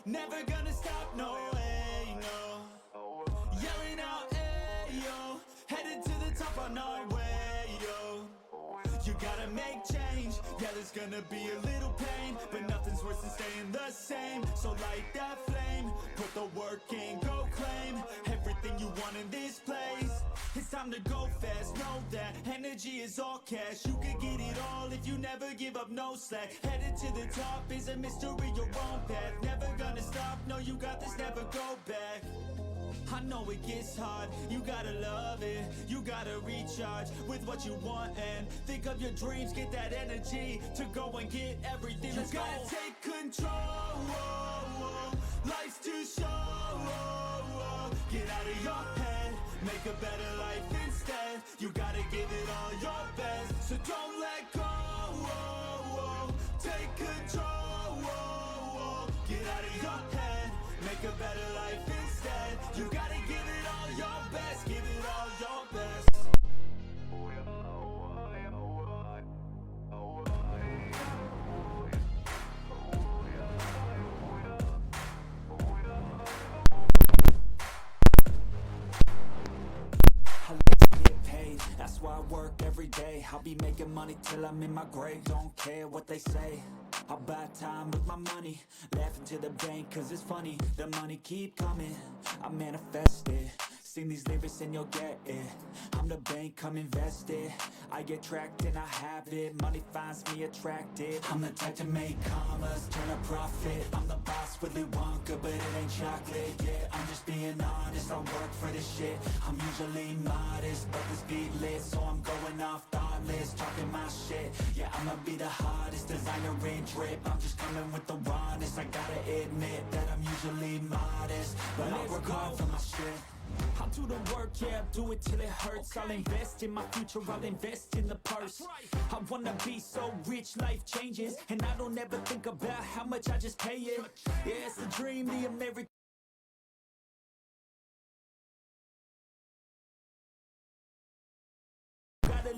Never gonna stop, no way, no. Yelling out, ayo, headed to the top on our way, yo. You gotta make change, yeah, there's gonna be a little pain, but nothing's worse than staying the same. So light that flame, put the work in, go claim everything you want in this place. It's time to go fast, know that energy is all cash. You could get it all if you never give up, no slack. Headed to the top is a mystery, your own path. Never gonna stop, no, you got this, never go back. I know it gets hard, you gotta love it. You gotta recharge with what you want and think of your dreams. Get that energy to go and get everything. Let's go. You gotta take control. Life's too short. Get out of your head, make a better life instead. You gotta give it all your best, so don't let go. Take control. Get out of your head, make a better life instead. You gotta give it all your best, give it all your best. I like to get paid, that's why I work every day. I'll be making money till I'm in my grave. Don't care what they say, I'll buy time with my money. Laughing to the bank cause it's funny. The money keep coming, I manifest it. Sing these lyrics and you'll get it. I'm the bank, come invest it. I get tracked and I have it. Money finds me attractive. I'm the type to make commas, turn a profit. I'm the boss, Willy Wonka, but it ain't chocolate. Yeah, I'm just being honest, I work for this shit. I'm usually modest, but this beat lit, so I'm going off thoughtless, talking my shit. Yeah, I'ma be the hottest designer in drip. I'm just coming with the rawness. I gotta admit that I'm usually modest, but I work hard for my shit. I'll do the work, yeah, I'll do it till it hurts. I'll invest in my future, I'll invest in the purse. I wanna be so rich, life changes, and I don't ever think about how much I just pay it. Yeah, it's the dream, the American.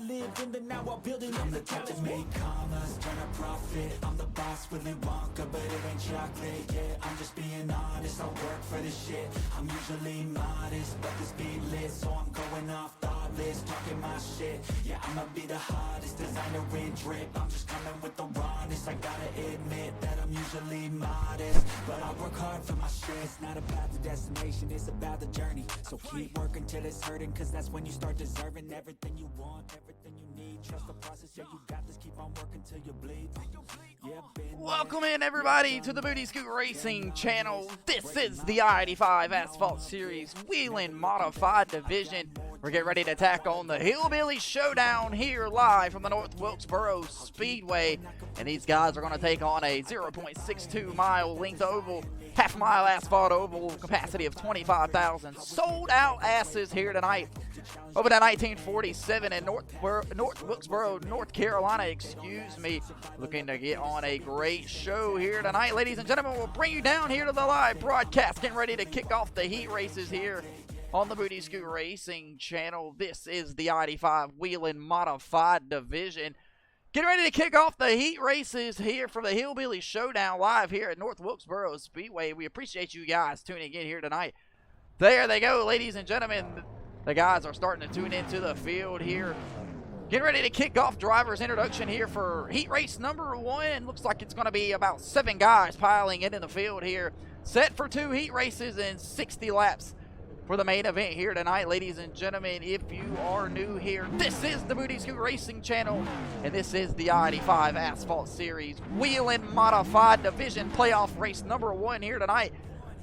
Live in the now while building. I'm the type to make commas, turn a profit. I'm the boss, Willy Wonka, but it ain't chocolate. Yeah, I'm just being honest, I work for this shit. I'm usually modest, but this beat lit, so I'm going off thoughtless, talking my shit. Yeah, I'ma be the hottest designer in drip. I'm just coming with the rawness. I gotta admit that I'm usually modest, but I work hard for my shit. It's not about the destination, it's about the journey. So keep working till it's hurting, cause that's when you start deserving everything you want, everything you need. Trust the process, yeah, you got this. Keep on working till you bleed. Welcome in, everybody, to the Booty Scoot Racing channel. This is the I-85 Asphalt Series Wheeling Modified Division. We're getting ready to attack on the Hillbilly Showdown here live from the North Wilkesboro Speedway. And these guys are going to take on a 0.62 mile length oval, half-mile asphalt oval, capacity of 25,000. Sold out asses here tonight. Over to 1947 in North Wilkesboro, North Carolina, excuse me. Looking to get on a great show here tonight, ladies and gentlemen. We'll bring you down here to the live broadcast, getting ready to kick off the heat races here on the Booty Scoot Racing channel. This is the I-85 Wheeling Modified Division. Getting ready to kick off the heat races here for the Hillbilly Showdown live here at North Wilkesboro Speedway. We appreciate you guys tuning in here tonight. There they go, ladies and gentlemen. The guys are starting to tune into the field here. Getting ready to kick off driver's introduction here for heat race number 1. Looks like it's going to be about 7 guys piling into the field here. Set for 2 heat races and 60 laps for the main event here tonight, ladies and gentlemen. If you are new here, this is the Booty Scoot Racing channel, and this is the I-85 Asphalt Series Wheeling Modified Division playoff race number 1 here tonight.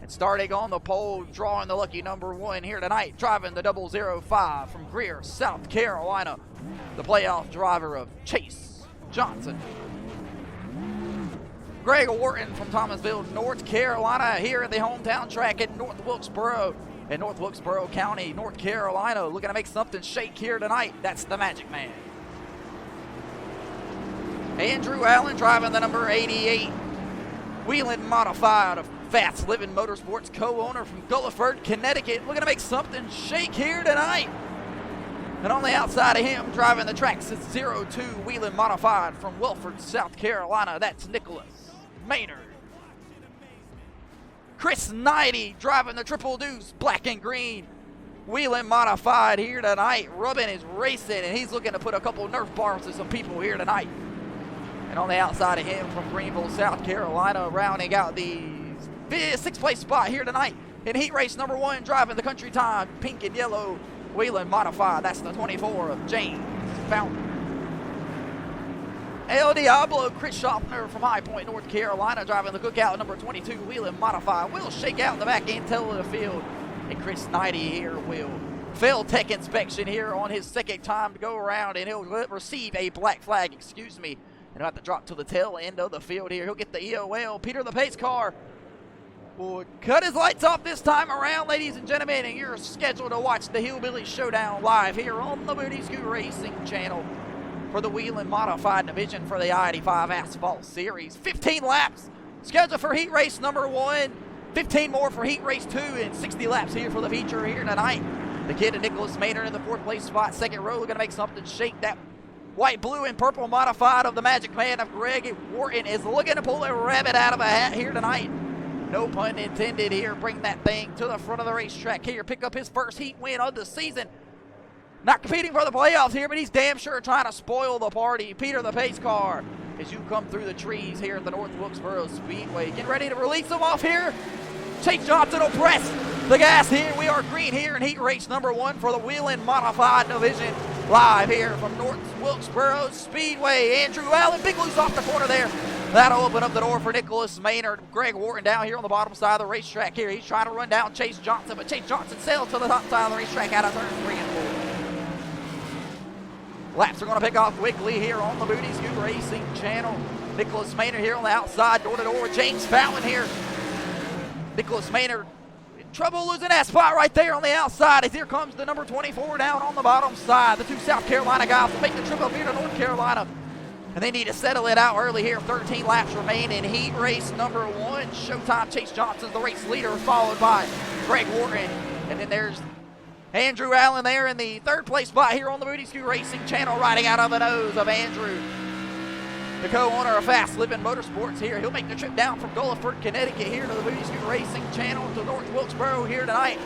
And starting on the pole, drawing the lucky number 1 here tonight, driving the 005 from Greer, South Carolina, the playoff driver of Chase Johnson. Greg Wharton from Thomasville, North Carolina, here at the hometown track at North Wilkesboro in North Wilkesboro County, North Carolina, looking to make something shake here tonight. That's the Magic Man. Andrew Allen driving the number 88, Wheeling Modified of Fast Living Motorsports, co-owner from Gulliford, Connecticut, looking to make something shake here tonight. And on the outside of him, driving the tracks, it's 02 Wheeling Modified from Wilford, South Carolina. That's Nicholas Maynard. Chris Knighty driving the Triple Deuce, black and green. Wheeling Modified here tonight. Ruben is racing, and he's looking to put a couple Nerf bars to some people here tonight. And on the outside of him from Greenville, South Carolina, rounding out the 6th place spot here tonight in heat race number 1, driving the country time, pink and yellow, Wheeling Modified. That's the 24 of James Fountain. El Diablo, Chris Schaffner from High Point, North Carolina, driving the Cookout number 22, Wheeling Modified. Will shake out in the back end, tail of the field. And Chris Knighty here will fail tech inspection here on his 2nd time to go around, and he'll receive a black flag, and he'll have to drop to the tail end of the field here. He'll get the EOL. Peter the pace car will cut his lights off this time around, ladies and gentlemen, and you're scheduled to watch the Hillbilly Showdown live here on the Booty Scoot Racing channel for the Wheeling Modified division for the I-85 Asphalt Series. 15 laps scheduled for heat race number 1. 15 more for heat race 2, and 60 laps here for the feature here tonight. The kid of Nicholas Maynard in the 4th place spot, 2nd row, going to make something shake. That white, blue, and purple Modified of the Magic Man of Greg Wharton is looking to pull a rabbit out of a hat here tonight. No pun intended here. Bring that thing to the front of the racetrack here. Pick up his first heat win of the season. Not competing for the playoffs here, but he's damn sure trying to spoil the party. Peter the pace car, as you come through the trees here at the North Wilkesboro Speedway. Get ready to release them off here. Chase Johnson will press the gas here. We are green here in heat race number 1 for the Wheeling Modified division. Live here from North Wilkesboro Speedway. Andrew Allen, big loose off the corner there. That'll open up the door for Nicholas Maynard. Greg Wharton down here on the bottom side of the racetrack here. He's trying to run down Chase Johnson, but Chase Johnson sails to the top side of the racetrack out of turn 3 and 4. Laps are going to pick off quickly here on the Booty Scoot Racing channel. Nicholas Maynard here on the outside, door to door. James Fountain here. Nicholas Maynard in trouble losing that spot right there on the outside, as here comes the number 24 down on the bottom side. The 2 South Carolina guys will make the trip up here to North Carolina, and they need to settle it out early here. 13 laps remain in heat race number 1. Showtime Chase Johnson's the race leader, followed by Greg Wharton. And then there's Andrew Allen there in the 3rd place spot here on the Booty Scoot Racing channel, riding out of the nose of Andrew, the co-owner of Fast Living Motorsports here. He'll make the trip down from Gulliford, Connecticut here to the Booty Scoot Racing channel to North Wilkesboro here tonight.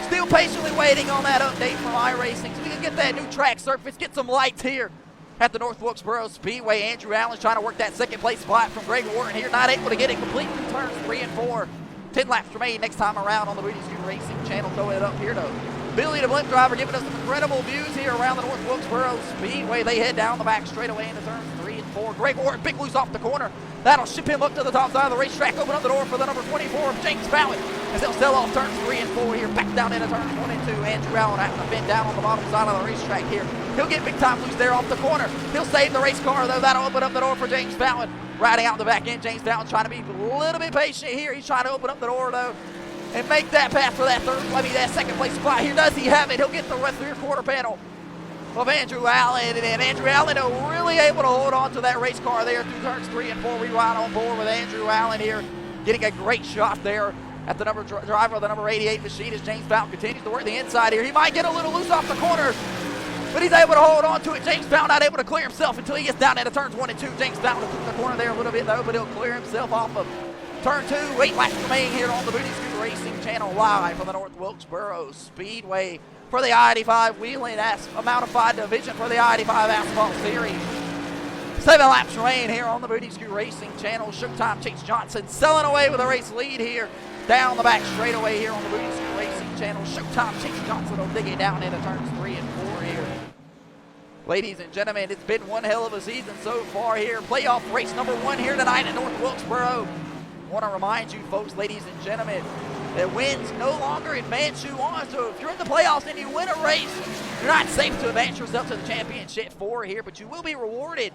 Still patiently waiting on that update from iRacing so we can get that new track surface, get some lights here at the North Wilkesboro Speedway. Andrew Allen's trying to work that 2nd place spot from Greg Wharton here, not able to get it complete through turns 3 and 4. 10 laps remain next time around on the Booty Scoot Racing channel. Throw it up here to Billy the Blimp driver, giving us some incredible views here around the North Wilkesboro Speedway. They head down the back straightaway into turns 3 and 4. Greg Wharton, big loose off the corner. That'll ship him up to the top side of the racetrack. Open up the door for the number 24 of James Fountain, as they'll sell off turns 3 and 4 here. Back down into turns 1 and 2. Andrew Allen having to bend down on the bottom side of the racetrack here. He'll get big time loose there off the corner. He'll save the race car, though. That'll open up the door for James Fountain. Riding out the back end, James Fountain trying to be a little bit patient here. He's trying to open up the door, though, and make that path for that 2nd place spot here. Does he have it? He'll get the rear quarter panel of Andrew Allen, and Andrew Allen really able to hold on to that race car there through turns 3 and 4. We ride on board with Andrew Allen here, getting a great shot there at the driver of the number 88 machine as James Fountain continues to work the inside here. He might get a little loose off the corner, but he's able to hold on to it. James Fountain not able to clear himself until he gets down into turns 1 and 2. James Fountain took the corner there a little bit, though, but he'll clear himself off of turn 2. 8 laps remain here on the Booty Scoot Racing channel, live from the North Wilkesboro Speedway for the I-85 Wheeling Modified division for the I-85 Asphalt Series. 7 laps remain here on the Booty Scoot Racing channel. Showtime Chase Johnson selling away with a race lead here down the back straightaway here on the Booty Scoot Racing channel. Showtime Chase Johnson will dig it down into turns 3 and 4 here. Ladies and gentlemen, it's been one hell of a season so far here. Playoff race number 1 here tonight in North Wilkesboro. I want to remind you folks, ladies and gentlemen, that wins no longer advance you on. So if you're in the playoffs and you win a race, you're not safe to advance yourself to the championship 4 here, but you will be rewarded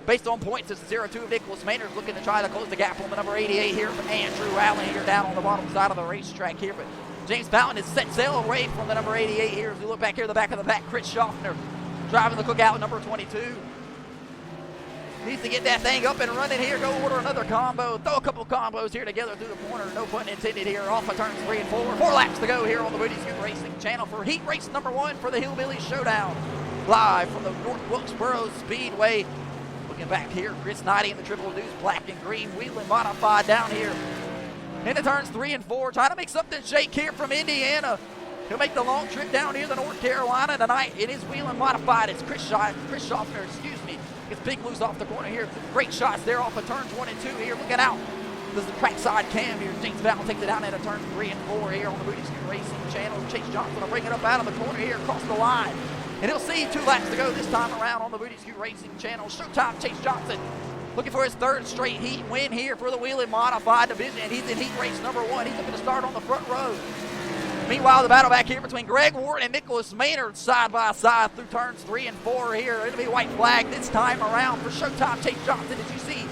based on points. It's 0-2 of Nicholas Maynard looking to try to close the gap on the number 88 here from Andrew Allen here down on the bottom side of the racetrack here. But James Fountain has set sail away from the number 88 here. As we look back here, the back of the pack, Chris Schaffner driving the Cookout number 22. Needs to get that thing up and running here. Go order another combo. Throw a couple combos here together through the corner. No pun intended here. Off of turns 3 and 4. 4 laps to go here on the Booty Scoot Racing channel for heat race number 1 for the Hillbilly Showdown. Live from the North Wilkesboro Speedway. Looking back here, Chris Knighty in the Triple Deuce, black and green, Wheeling Modified down here into turns 3 and 4, trying to make something shake here from Indiana. He'll make the long trip down here to North Carolina tonight in his Wheeling Modified. It's Chris Schaffner, gets big loose off the corner here. Great shots there off of turns 1 and 2 here. Looking out. This is the trackside cam here. James Val takes it down into turns 3 and 4 here on the Booty Scoot Racing channel. Chase Johnson will bring it up out of the corner here across the line. And he'll see 2 laps to go this time around on the Booty Scoot Racing channel. Showtime, Chase Johnson looking for his 3rd straight heat win here for the Wheeling Modified division. And he's in heat race number 1. He's looking to start on the front row. Meanwhile, the battle back here between Greg Wharton and Nicholas Maynard side by side through turns 3 and 4 here. It'll be white flag this time around for Showtime. Chase Johnson, as you see,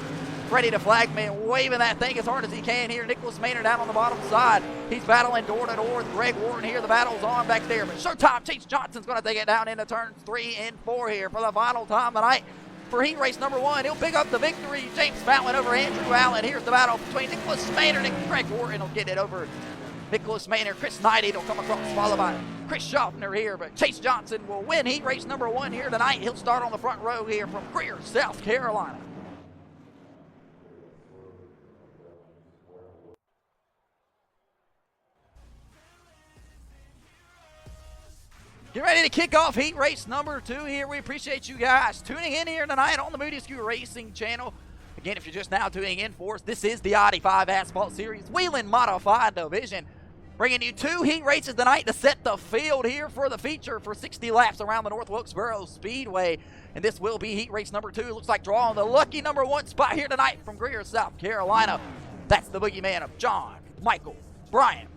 ready to flag man, waving that thing as hard as he can here. Nicholas Maynard down on the bottom side. He's battling door to door with Greg Wharton here. The battle's on back there. But Showtime, Chase Johnson's going to take it down into turns 3 and 4 here for the final time tonight. For heat race number 1, he'll pick up the victory. James Fallon over Andrew Allen. Here's the battle between Nicholas Maynard and Greg Wharton. Will get it over Nicholas Maynard. Chris Knighty will come across, followed by Chris Schaffner here. But Chase Johnson will win heat race number 1 here tonight. He'll start on the front row here from Greer, South Carolina. Get ready to kick off heat race number 2 here. We appreciate you guys tuning in here tonight on the Booty Scoot Racing channel. Again, if you're just now tuning in for us, this is the I-85 Asphalt Series Wheeling Modified Division. Bringing you 2 heat races tonight to set the field here for the feature for 60 laps around the North Wilkesboro Speedway. And this will be heat race number 2. Looks like drawing the lucky number 1 spot here tonight from Greer, South Carolina. That's the boogeyman of John Michael Bryant.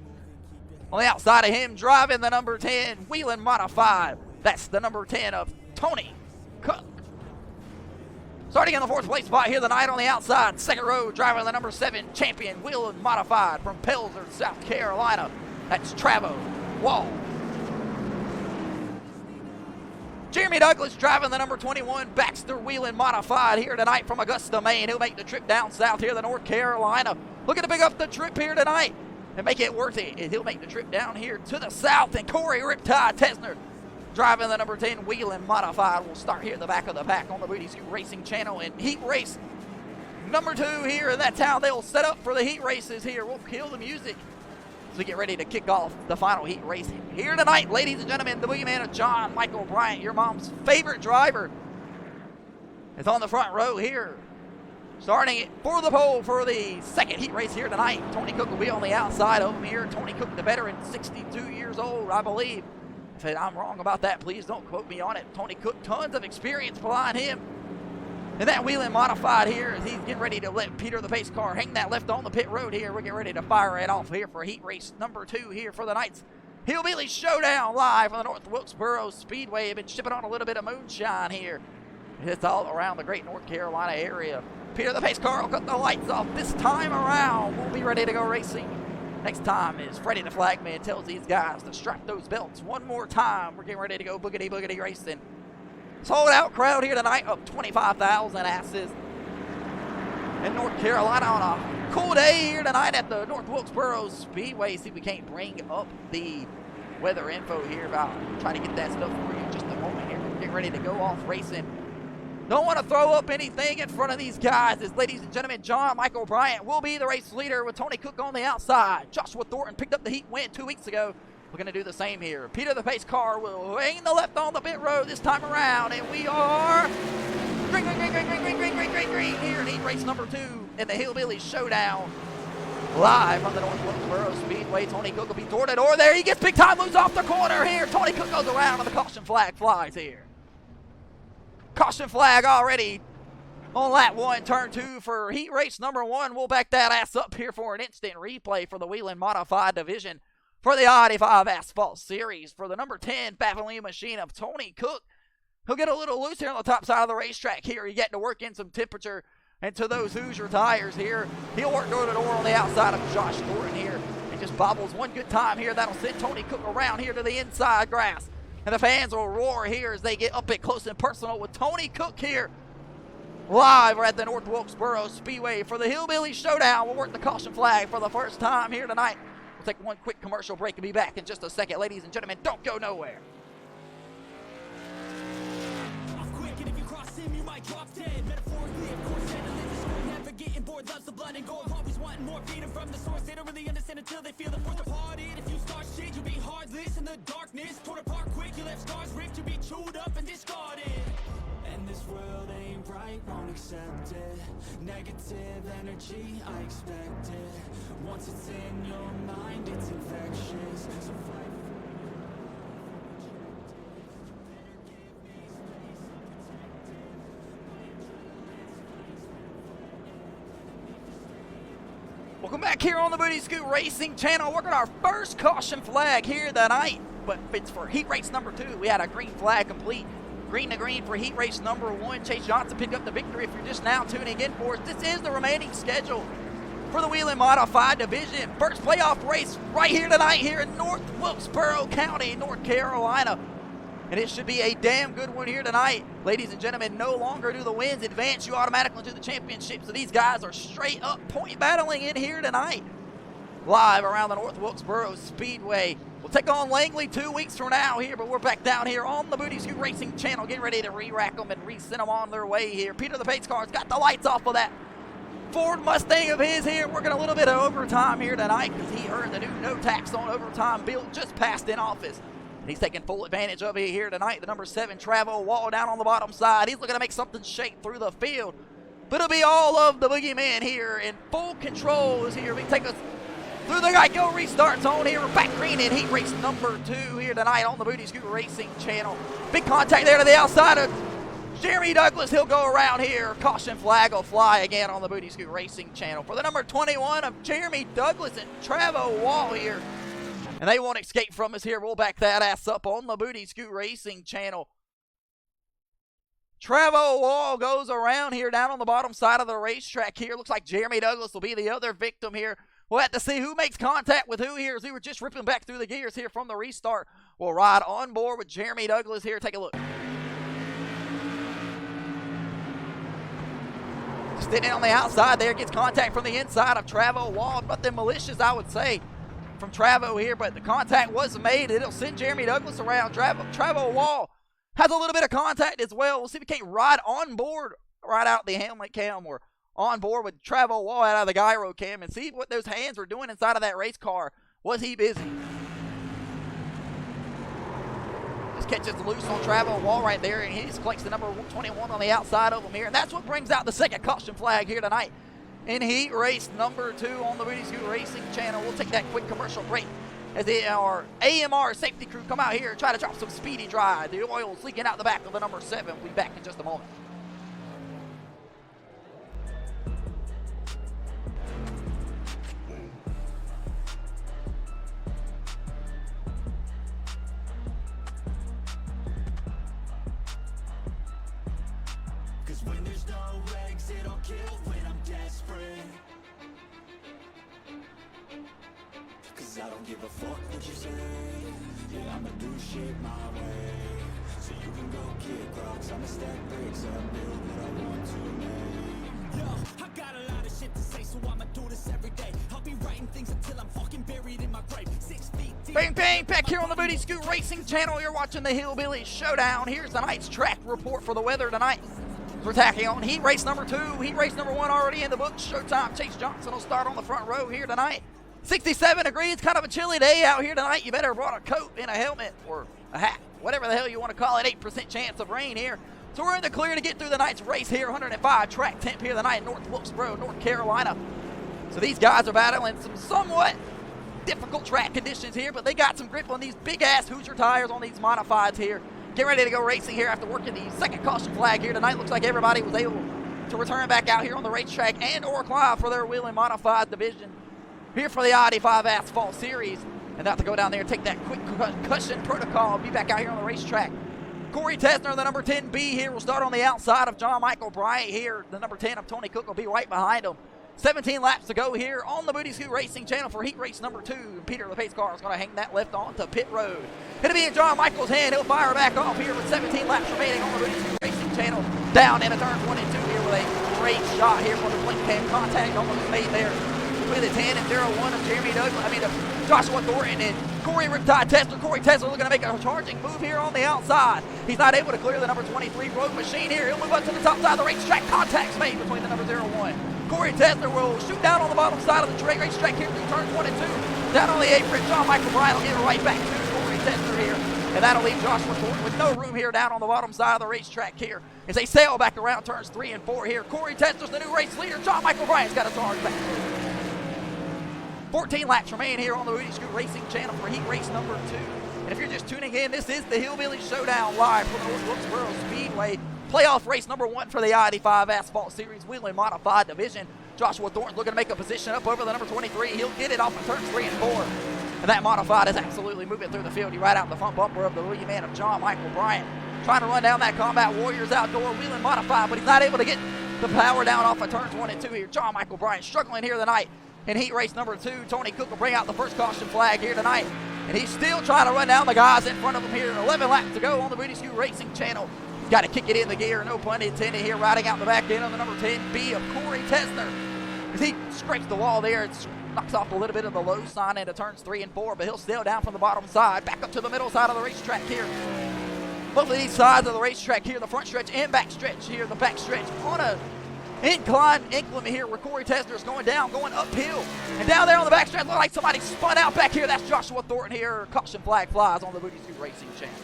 On the outside of him, driving the number 10 Wheeling Modified. That's the number 10 of Tony Cook. Starting in the 4th place spot here tonight on the outside, 2nd row, driving the number 7 champion Wheeling Modified from Pelzer, South Carolina. That's Travo Wall. Jeremy Douglas driving the number 21 Baxter Wheeling Modified here tonight from Augusta, Maine. He'll make the trip down south here to North Carolina. Looking to pick up the trip here tonight and make it worth it. And he'll make the trip down here to the south. And Corey Riptide Tesner driving the number 10 Wheeling Modified will start here at the back of the pack on the Booty Scoot Racing channel in heat race number 2 here. And that's how they'll set up for the heat races here. We'll kill the music as we get ready to kick off the final heat race here tonight. Ladies and gentlemen, the boogeyman of John Michael Bryant, your mom's favorite driver, is on the front row here. Starting it for the pole for the 2nd heat race here tonight. Tony Cook will be on the outside of him here. Tony Cook, the veteran, 62 years old, I believe. If I'm wrong about that, please don't quote me on it. Tony Cook, tons of experience behind him. And that Wheeling Modified here as he's getting ready to let Peter the pace car hang that left on the pit road here. We're getting ready to fire it off here for heat race number 2 here for the night's Hillbilly Showdown live from the North Wilkesboro Speedway. They've been shipping on a little bit of moonshine here. It's all around the great North Carolina area. Peter the pace car will cut the lights off this time around. We'll be ready to go racing. Next time is Freddie the Flagman tells these guys to strap those belts one more time. We're getting ready to go boogity racing. Sold out crowd here tonight of 25,000 asses in North Carolina on a cool day here tonight at the North Wilkesboro Speedway. See if we can't bring up the weather info here about trying to get that stuff for you in just a moment here. We're getting ready to go off racing. Don't want to throw up anything in front of these guys. As ladies and gentlemen, John Michael Bryant will be the race leader with Tony Cook on the outside. Joshua Thornton picked up the heat win 2 weeks ago. We're going to do the same here. Peter the pace car will hang the left on the pit road this time around. And we are green here in heat race number 2 in the Hillbilly Showdown. Live from the North Wilkesboro Speedway. Tony Cook will be door to door there. He gets big time moves off the corner here. Tony Cook goes around and the caution flag flies here. Caution flag already on lap 1, turn 2 for heat race number 1. We'll back that ass up here for an instant replay for the Wheeling Modified Division for the I-85 Asphalt Series for the number 10 Baffling Machine of Tony Cook. He'll get a little loose here on the top side of the racetrack here. He get to work in some temperature into those Hoosier tires here. He'll work door to door on the outside of Josh Thornton here. He just bobbles one good time here. That'll send Tony Cook around here to the inside grass. And the fans will roar here as they get up at close and personal with Tony Cook here. Live at the North Wilkesboro Speedway for the Hillbilly Showdown. We'll work the caution flag for the first time here tonight. We'll take one quick commercial break and be back in just a second. Ladies and gentlemen, don't go nowhere. Quick, and if you cross him, you might drop dead. Metaphorically, of course, never getting bored, loves the blood and gold. always wanting more, feeding from the source. They don't really understand until they feel the force departed. If you start shit, you'll be heartless in the darkness. Torn apart quick, you left scars ripped, you'll be chewed up and discarded. And this world ain't right, won't accept it. Negative energy, I expect it. Once it's in your mind, it's infectious. So fight. Welcome back here on the Booty Scoot Racing channel. Working our first caution flag here tonight, but it's for heat race number 2. We had a green flag complete. Green to green for heat race number 1. Chase Johnson picked up the victory. If you're just now tuning in for us, this is the remaining schedule for the WHELEN Modified Division. First playoff race right here tonight here in North Wilkesboro County, North Carolina. And it should be a damn good one here tonight. Ladies and gentlemen, no longer do the wins advance you automatically to the championship. So these guys are straight up point battling in here tonight. Live around the North Wilkesboro Speedway. We'll take on Langley 2 weeks from now here, but we're back down here on the Booty Scoot Racing channel, getting ready to re-rack them and re-send them on their way here. Peter the Pace Car's got the lights off of that Ford Mustang of his here, working a little bit of overtime here tonight because he earned the new no tax on overtime bill just passed in office. And he's taking full advantage of it here tonight. The number 7 Travel Wall down on the bottom side. He's looking to make something shake through the field. But it'll be all of the boogeyman here in full control here. We take us through the Geico restart zone here. We're back green in heat race number 2 here tonight on the Booty Scoot Racing channel. Big contact there to the outside of Jeremy Douglas. He'll go around here. Caution flag will fly again on the Booty Scoot Racing channel for the number 21 of Jeremy Douglas and Travo Wall here. And they won't escape from us here. We'll back that ass up on the Booty Scoot Racing channel. Travo Wall goes around here down on the bottom side of the racetrack here. Looks like Jeremy Douglas will be the other victim here. We'll have to see who makes contact with who here as we were just ripping back through the gears here from the restart. We'll ride on board with Jeremy Douglas here. Take a look. Standing on the outside there, gets contact from the inside of Travo Wall. Nothing malicious, I would say, from Travo here, but the contact was made. It'll send Jeremy Douglas around. Travo Wall has a little bit of contact as well. We'll see if we can't ride on board, right out the helmet cam, or on board with Travo Wall out of the gyro cam and see what those hands were doing inside of that race car. Was he busy? Just catches loose on Travo Wall right there, and he just collects the number 21 on the outside of him here. And that's what brings out the second caution flag here tonight in heat race number 2 on the Booty Scoot Racing channel. We'll take that quick commercial break as our AMR safety crew come out here and try to drop some speedy dry. The oil is leaking out the back of the number 7. We'll be back in just a moment. Cause when there's no exit, I'll kill when I'm desperate. Cause I don't give a fuck what you say. Yeah, I'ma do shit my way. So you can go kick rocks, I'ma stack bricks up, build what I want to make. Yo, I got a lot of shit to say, so I'ma do this every day. I'll be writing things until I'm fucking buried in my grave. 6 feet deep. Bang, bang, back here on the Booty Scoot Racing channel. You're watching the Hillbilly Showdown. Here's tonight's track report for the weather tonight. We're tacking on heat race number 2. Heat race number 1 already in the books. Showtime. Chase Johnson will start on the front row here tonight. 67 degrees, kind of a chilly day out here tonight. You better have brought a coat and a helmet or a hat, whatever the hell you want to call it. 8% chance of rain here. So we're in the clear to get through the night's race here. 105 track temp here tonight in North Wilkesboro, North Carolina. So these guys are battling some somewhat difficult track conditions here, but they got some grip on these big-ass Hoosier tires on these modifieds here. Get ready to go racing here after working the second caution flag here tonight. Looks like everybody was able to return back out here on the racetrack and or qualify for their WHELEN Modified Division here for the I-85 Asphalt Series. And have to go down there and take that quick concussion protocol. Be back out here on the racetrack. Corey Tesner, the number 10B here, will start on the outside of John Michael Bryant here. The number 10 of Tony Cook will be right behind him. 17 laps to go here on the Booty Scoot Racing channel for heat race number 2. And Peter the Pace Car is going to hang that left on to pit road. It'll be in John Michael's hand. He'll fire back off here with 17 laps remaining on the Booty Scoot Racing channel. Down into turns 1 and 2 here with a great shot here for the blink cam contact almost made there with the 10 and 0-1 of Jeremy Douglas. Of Joshua Thornton and Corey Riptide Tesler. Corey Tesler looking to make a charging move here on the outside. He's not able to clear the number 23 Road Machine here. He'll move up to the top side of the racetrack. Contacts made between the number 0-1 Corey Tesler will shoot down on the bottom side of the racetrack here through turns 1 and 2. Down on the apron, John Michael Bryan will give it right back to Corey Tesler here. And that'll leave Joshua Thornton with no room here down on the bottom side of the racetrack here as they sail back around turns 3 and 4 here. Corey Tesler's the new race leader. John Michael Bryan's got his arms back. 14 laps remain here on the Woody Scoot Racing channel for heat race number 2. And if you're just tuning in, this is the Hillbilly Showdown live from the Wilkesboro Speedway. Playoff race number 1 for the I-85 Asphalt Series Wheeling Modified Division. Joshua Thornton's looking to make a position up over the number 23. He'll get it off of turns 3 and 4. And that Modified is absolutely moving through the field. He right out the front bumper of the William Man of John Michael Bryan. Trying to run down that Combat Warriors Outdoor Wheeling Modified, but he's not able to get the power down off of turns 1 and 2 here. John Michael Bryan struggling here tonight in heat race number 2. Tony Cook will bring out the first caution flag here tonight. And he's still trying to run down the guys in front of him here. 11 laps to go on the Woody Scoot Racing channel. Got to kick it in the gear, no pun intended here, riding out the back end of the number 10B of Corey Tesler. As he scrapes the wall there, it knocks off a little bit of the low sign into turns 3 and 4, but he'll sail down from the bottom side, back up to the middle side of the racetrack here. Both of these sides of the racetrack here, the front stretch and back stretch here, the back stretch on a incline inclement here where Corey Tesler is going down, going uphill. And down there on the back stretch, looks like somebody spun out back here. That's Joshua Thornton here. Caution flag flies on the Woody Scoot Racing channel.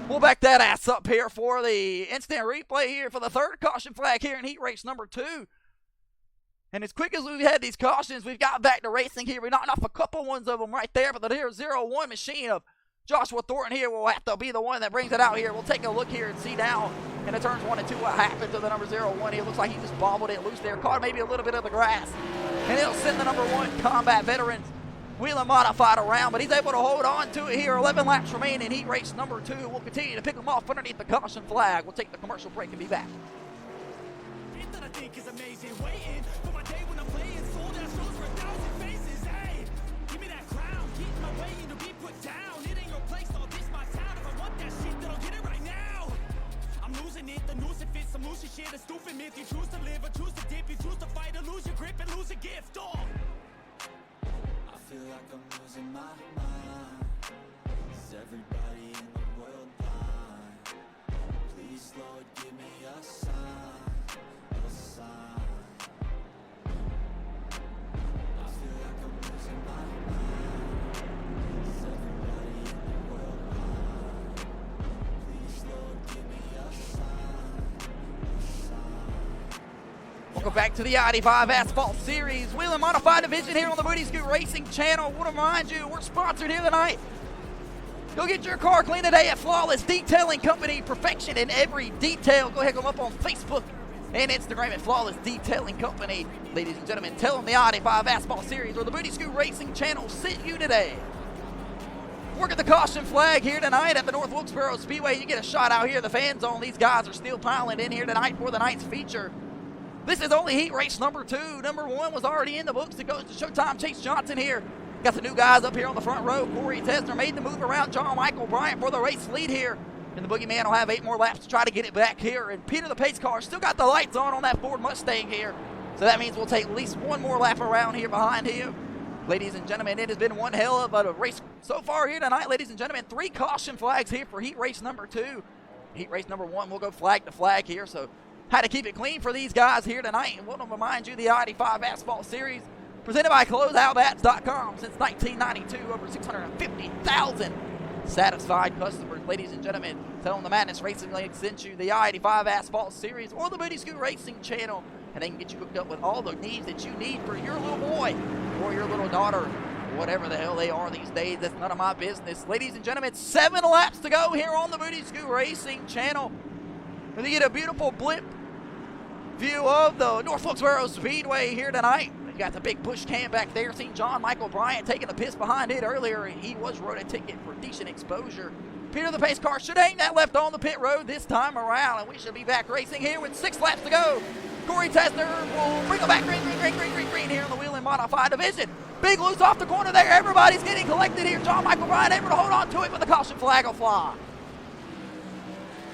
We'll back that ass up here for the instant replay here for the third caution flag here in heat race number 2. And as quick as we've had these cautions, we've got back to racing here. We knocked off a couple ones of them right there, but the 0-1 machine of Joshua Thornton here will have to be the one that brings it out here. We'll take a look here and see now in the turns 1 and 2 what happened to the number 0-1 here. Looks like he just bobbled it loose there, caught maybe a little bit of the grass. And it'll send the number 1 Combat Veterans Wheeling Modified around, but he's able to hold on to it here. 11 laps remain in heat race number 2. We'll continue to pick them off underneath the caution flag. We'll take the commercial break and be back. That I think is amazing. Waiting for my day when I'm playing sold out shows for 1,000 faces. Hey, give me that crown, keep my way to be put down. It ain't your place, all this my town. If I want that shit, then I'll get it right now. I'm losing it, the noose it fits. I'm losing shit, a stupid myth. You choose to live or choose to dip. You choose to fight or lose your grip and lose a gift. Oh. I feel like I'm losing my mind. Is everybody in the world blind? Please, Lord, give me a sign. A sign. I feel like I'm losing my mind. Is everybody in the world blind? Please, Lord, give me a sign. A sign. Welcome back to the I-85 Asphalt Series Wheeling Modified Division here on the Woody Scoot Racing channel. I want to remind you, we're sponsored here tonight. Go get your car clean today at Flawless Detailing Company. Perfection in every detail. Go ahead and go up on Facebook and Instagram at Flawless Detailing Company. Ladies and gentlemen, tell them the I-85 Asphalt Series or the Woody Scoot Racing channel sent you today. Work at the caution flag here tonight at the North Wilkesboro Speedway. You get a shot out here. The fan zone. These guys are still piling in here tonight for the night's feature. This is only heat race number 2. Number 1 was already in the books. It goes to Showtime Chase Johnson here. Got the new guys up here on the front row. Corey Tesler made the move around John Michael Bryan for the race lead here. And the Boogeyman will have 8 more laps to try to get it back here. And Peter the Pace car still got the lights on that Ford Mustang here. So that means we'll take at least 1 more lap around here behind him. Ladies and gentlemen, it has been one hell of a race so far here tonight. Ladies and gentlemen, 3 caution flags here for heat race number 2. Heat race number 1, we'll go flag to flag here. So had to keep it clean for these guys here tonight. And want to remind you, the I-85 Asphalt Series presented by CloseOutBats.com. Since 1992, over 650,000 satisfied customers. Ladies and gentlemen, tell them the Madness Racing League sent you the I-85 Asphalt Series or the Woody Scoot Racing channel, and they can get you hooked up with all the needs that you need for your little boy or your little daughter, whatever the hell they are these days. That's none of my business. Ladies and gentlemen, 7 laps to go here on the Woody Scoot Racing channel. And you get a beautiful blip view of the North Wilkesboro Speedway here tonight. You got the big bush cam back there. Seen John Michael Bryan taking the piss behind it earlier. He was wrote a ticket for decent exposure. Peter the Pace car should hang that left on the pit road this time around, and we should be back racing here with 6 laps to go. Corey Tesler will bring it back green here in the Wheeling Modified Division. Big loose off the corner there. Everybody's getting collected here. John Michael Bryan able to hold on to it, but the caution flag will fly.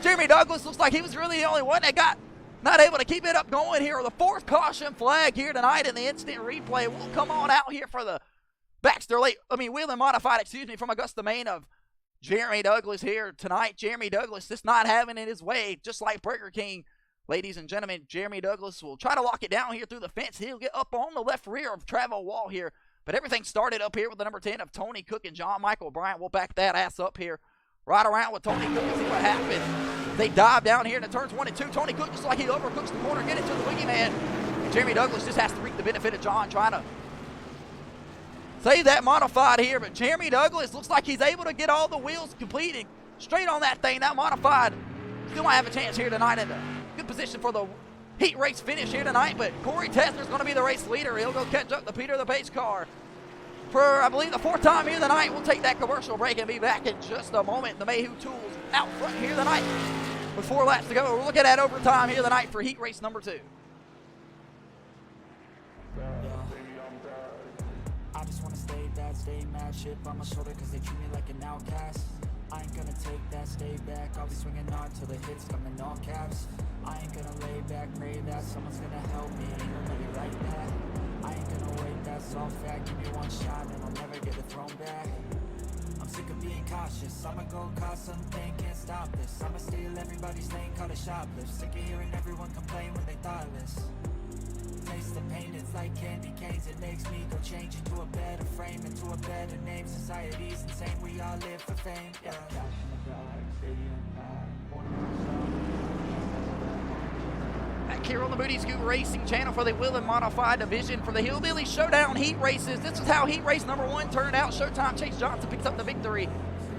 Jeremy Douglas looks like he was really the only one that got not able to keep it up going here. The 4th caution flag here tonight in the instant replay will come on out here for the Wheeling Modified, from Augusta, Maine of Jeremy Douglas here tonight. Jeremy Douglas just not having it his way, just like Burger King Ladies and gentlemen, Jeremy Douglas will try to lock it down here through the fence. He'll get up on the left rear of Travel Wall here. But everything started up here with the number 10 of Tony Cook and John Michael Bryant. We'll back that ass up here. Right around with Tony Cook and see what happens. They dive down here into turns 1 and 2. Tony Cook, just like he overcooks the corner, get it to the wingman. Jeremy Douglas just has to reap the benefit of John trying to save that modified here. But Jeremy Douglas looks like he's able to get all the wheels completed straight on that thing. That modified still might have a chance here tonight in a good position for the heat race finish here tonight. But Corey Tesner's going to be the race leader. He'll go catch up to Peter the pace car. For, I believe, the 4th time here tonight. We'll take that commercial break and be back in just a moment. The Mayhew Tools out front here tonight with 4 laps to go. We're looking at overtime here tonight for heat race number 2. I just wanna stay bad, stay mad, chip on my shoulder cause they treat me like an outcast. I ain't gonna take that, stay back, I'll be swinging hard till the hits come in all caps. I ain't gonna lay back, pray that someone's gonna help me, ain't nobody like that. I ain't gonna wait, that's all fact, give me one shot and I'll never get it thrown back. I'm sick of being cautious, I'ma go cause something, can't stop this. I'ma steal everybody's lane, call it shoplift. Sick of hearing everyone complain when they thoughtless. Taste the pain, it's like candy canes. It makes me go change into a better frame, into a better name. Society's insane, we all live for fame. Yeah. Back here on the Booty Scoot Racing channel for the WHELEN Modified Division for the Hillbilly Showdown heat races. This is how heat race number 1 turned out. Showtime Chase Johnson picks up the victory.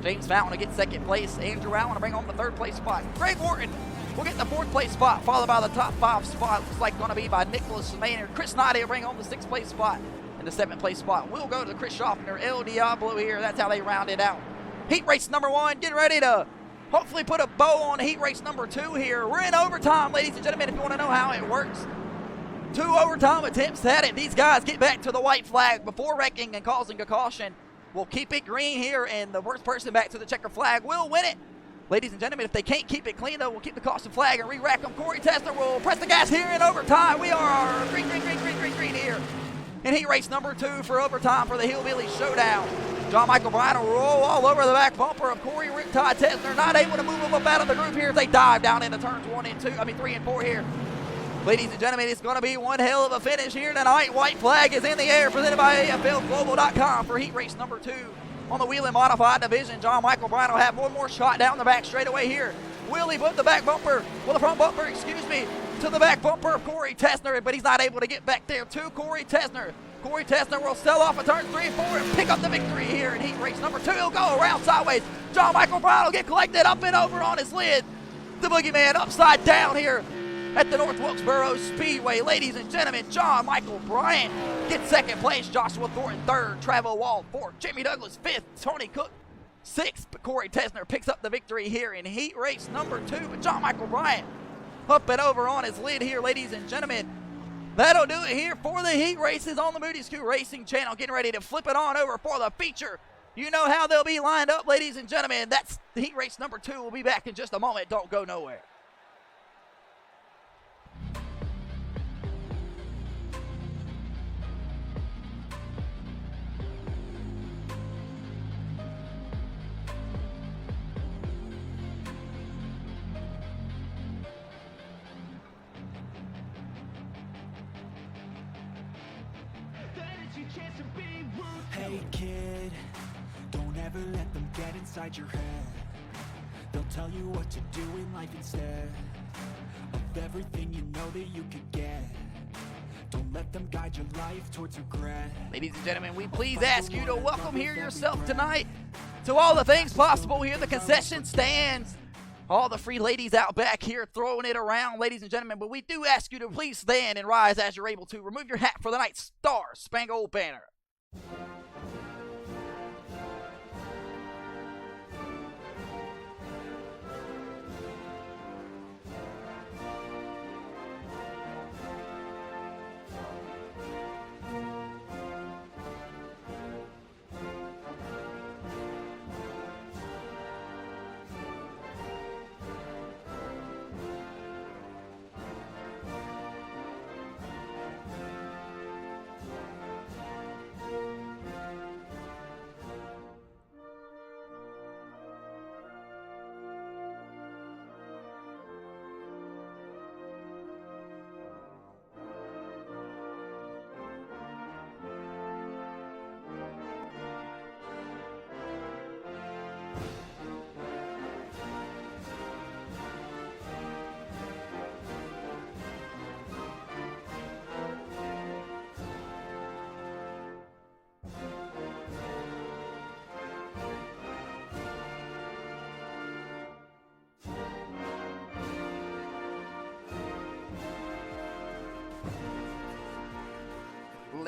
James Fountain will get 2nd place. Andrew Allen will bring home the 3rd place spot. Greg Morton will get the 4th place spot, followed by the top 5 spot. Looks like going to be by Nicholas Maynard. Chris Knight will bring home the 6th place spot. And the 7th place spot will go to Chris Schaffner, El Diablo here. That's how they round it out. Heat race number 1, get ready to hopefully put a bow on heat race number 2 here. We're in overtime, ladies and gentlemen, if you want to know how it works. 2 overtime attempts at it. These guys get back to the white flag before wrecking and causing a caution. We'll keep it green here, and the worst person back to the checker flag will win it. Ladies and gentlemen, if they can't keep it clean, though, we'll keep the caution flag and re-rack them. Corey Tesner will press the gas here in overtime. We are green here in heat race number 2 for overtime for the Hillbilly Showdown. John Michael Bryant will roll all over the back bumper of Corey Riptide Tesner. Not able to move him up out of the group here as they dive down into turns 3 and 4 here. Ladies and gentlemen, it's going to be one hell of a finish here tonight. White flag is in the air, presented by AFLglobal.com for heat race number 2. On the WHELEN Modified Division, John Michael Bryant will have one more shot down the back straightaway here. Will he put the back bumper, well, the front bumper, to the back bumper of Corey Tesner, but he's not able to get back there to Corey Tesner. Corey Tesner will sell off at turns 3 and 4 and pick up the victory here in heat race number 2. He'll go around sideways. John Michael Bryant will get collected up and over on his lid. The boogeyman upside down here at the North Wilkesboro Speedway. Ladies and gentlemen, John Michael Bryant gets 2nd place. Joshua Thornton 3rd. Travel Wall 4th. Jimmy Douglas 5th. Tony Cook 6th. But Corey Tesner picks up the victory here in heat race number 2. But John Michael Bryant up and over on his lid here, ladies and gentlemen. That'll do it here for the heat races on the Booty Scoot Racing channel. Getting ready to flip it on over for the feature. You know how they'll be lined up, ladies and gentlemen. That's the heat race number 2. We'll be back in just a moment. Don't go nowhere. Hey kid, don't ever let them get inside your head. They'll tell you what to do in life instead of everything you know that you could get. Don't let them guide your life towards regret. Ladies and gentlemen, we please ask you to welcome here yourself tonight to all the things possible here, the concession stands, all the free ladies out back here throwing it around, ladies and gentlemen. But we do ask you to please stand and rise as you're able to. Remove your hat for the night's Star Spangled Banner.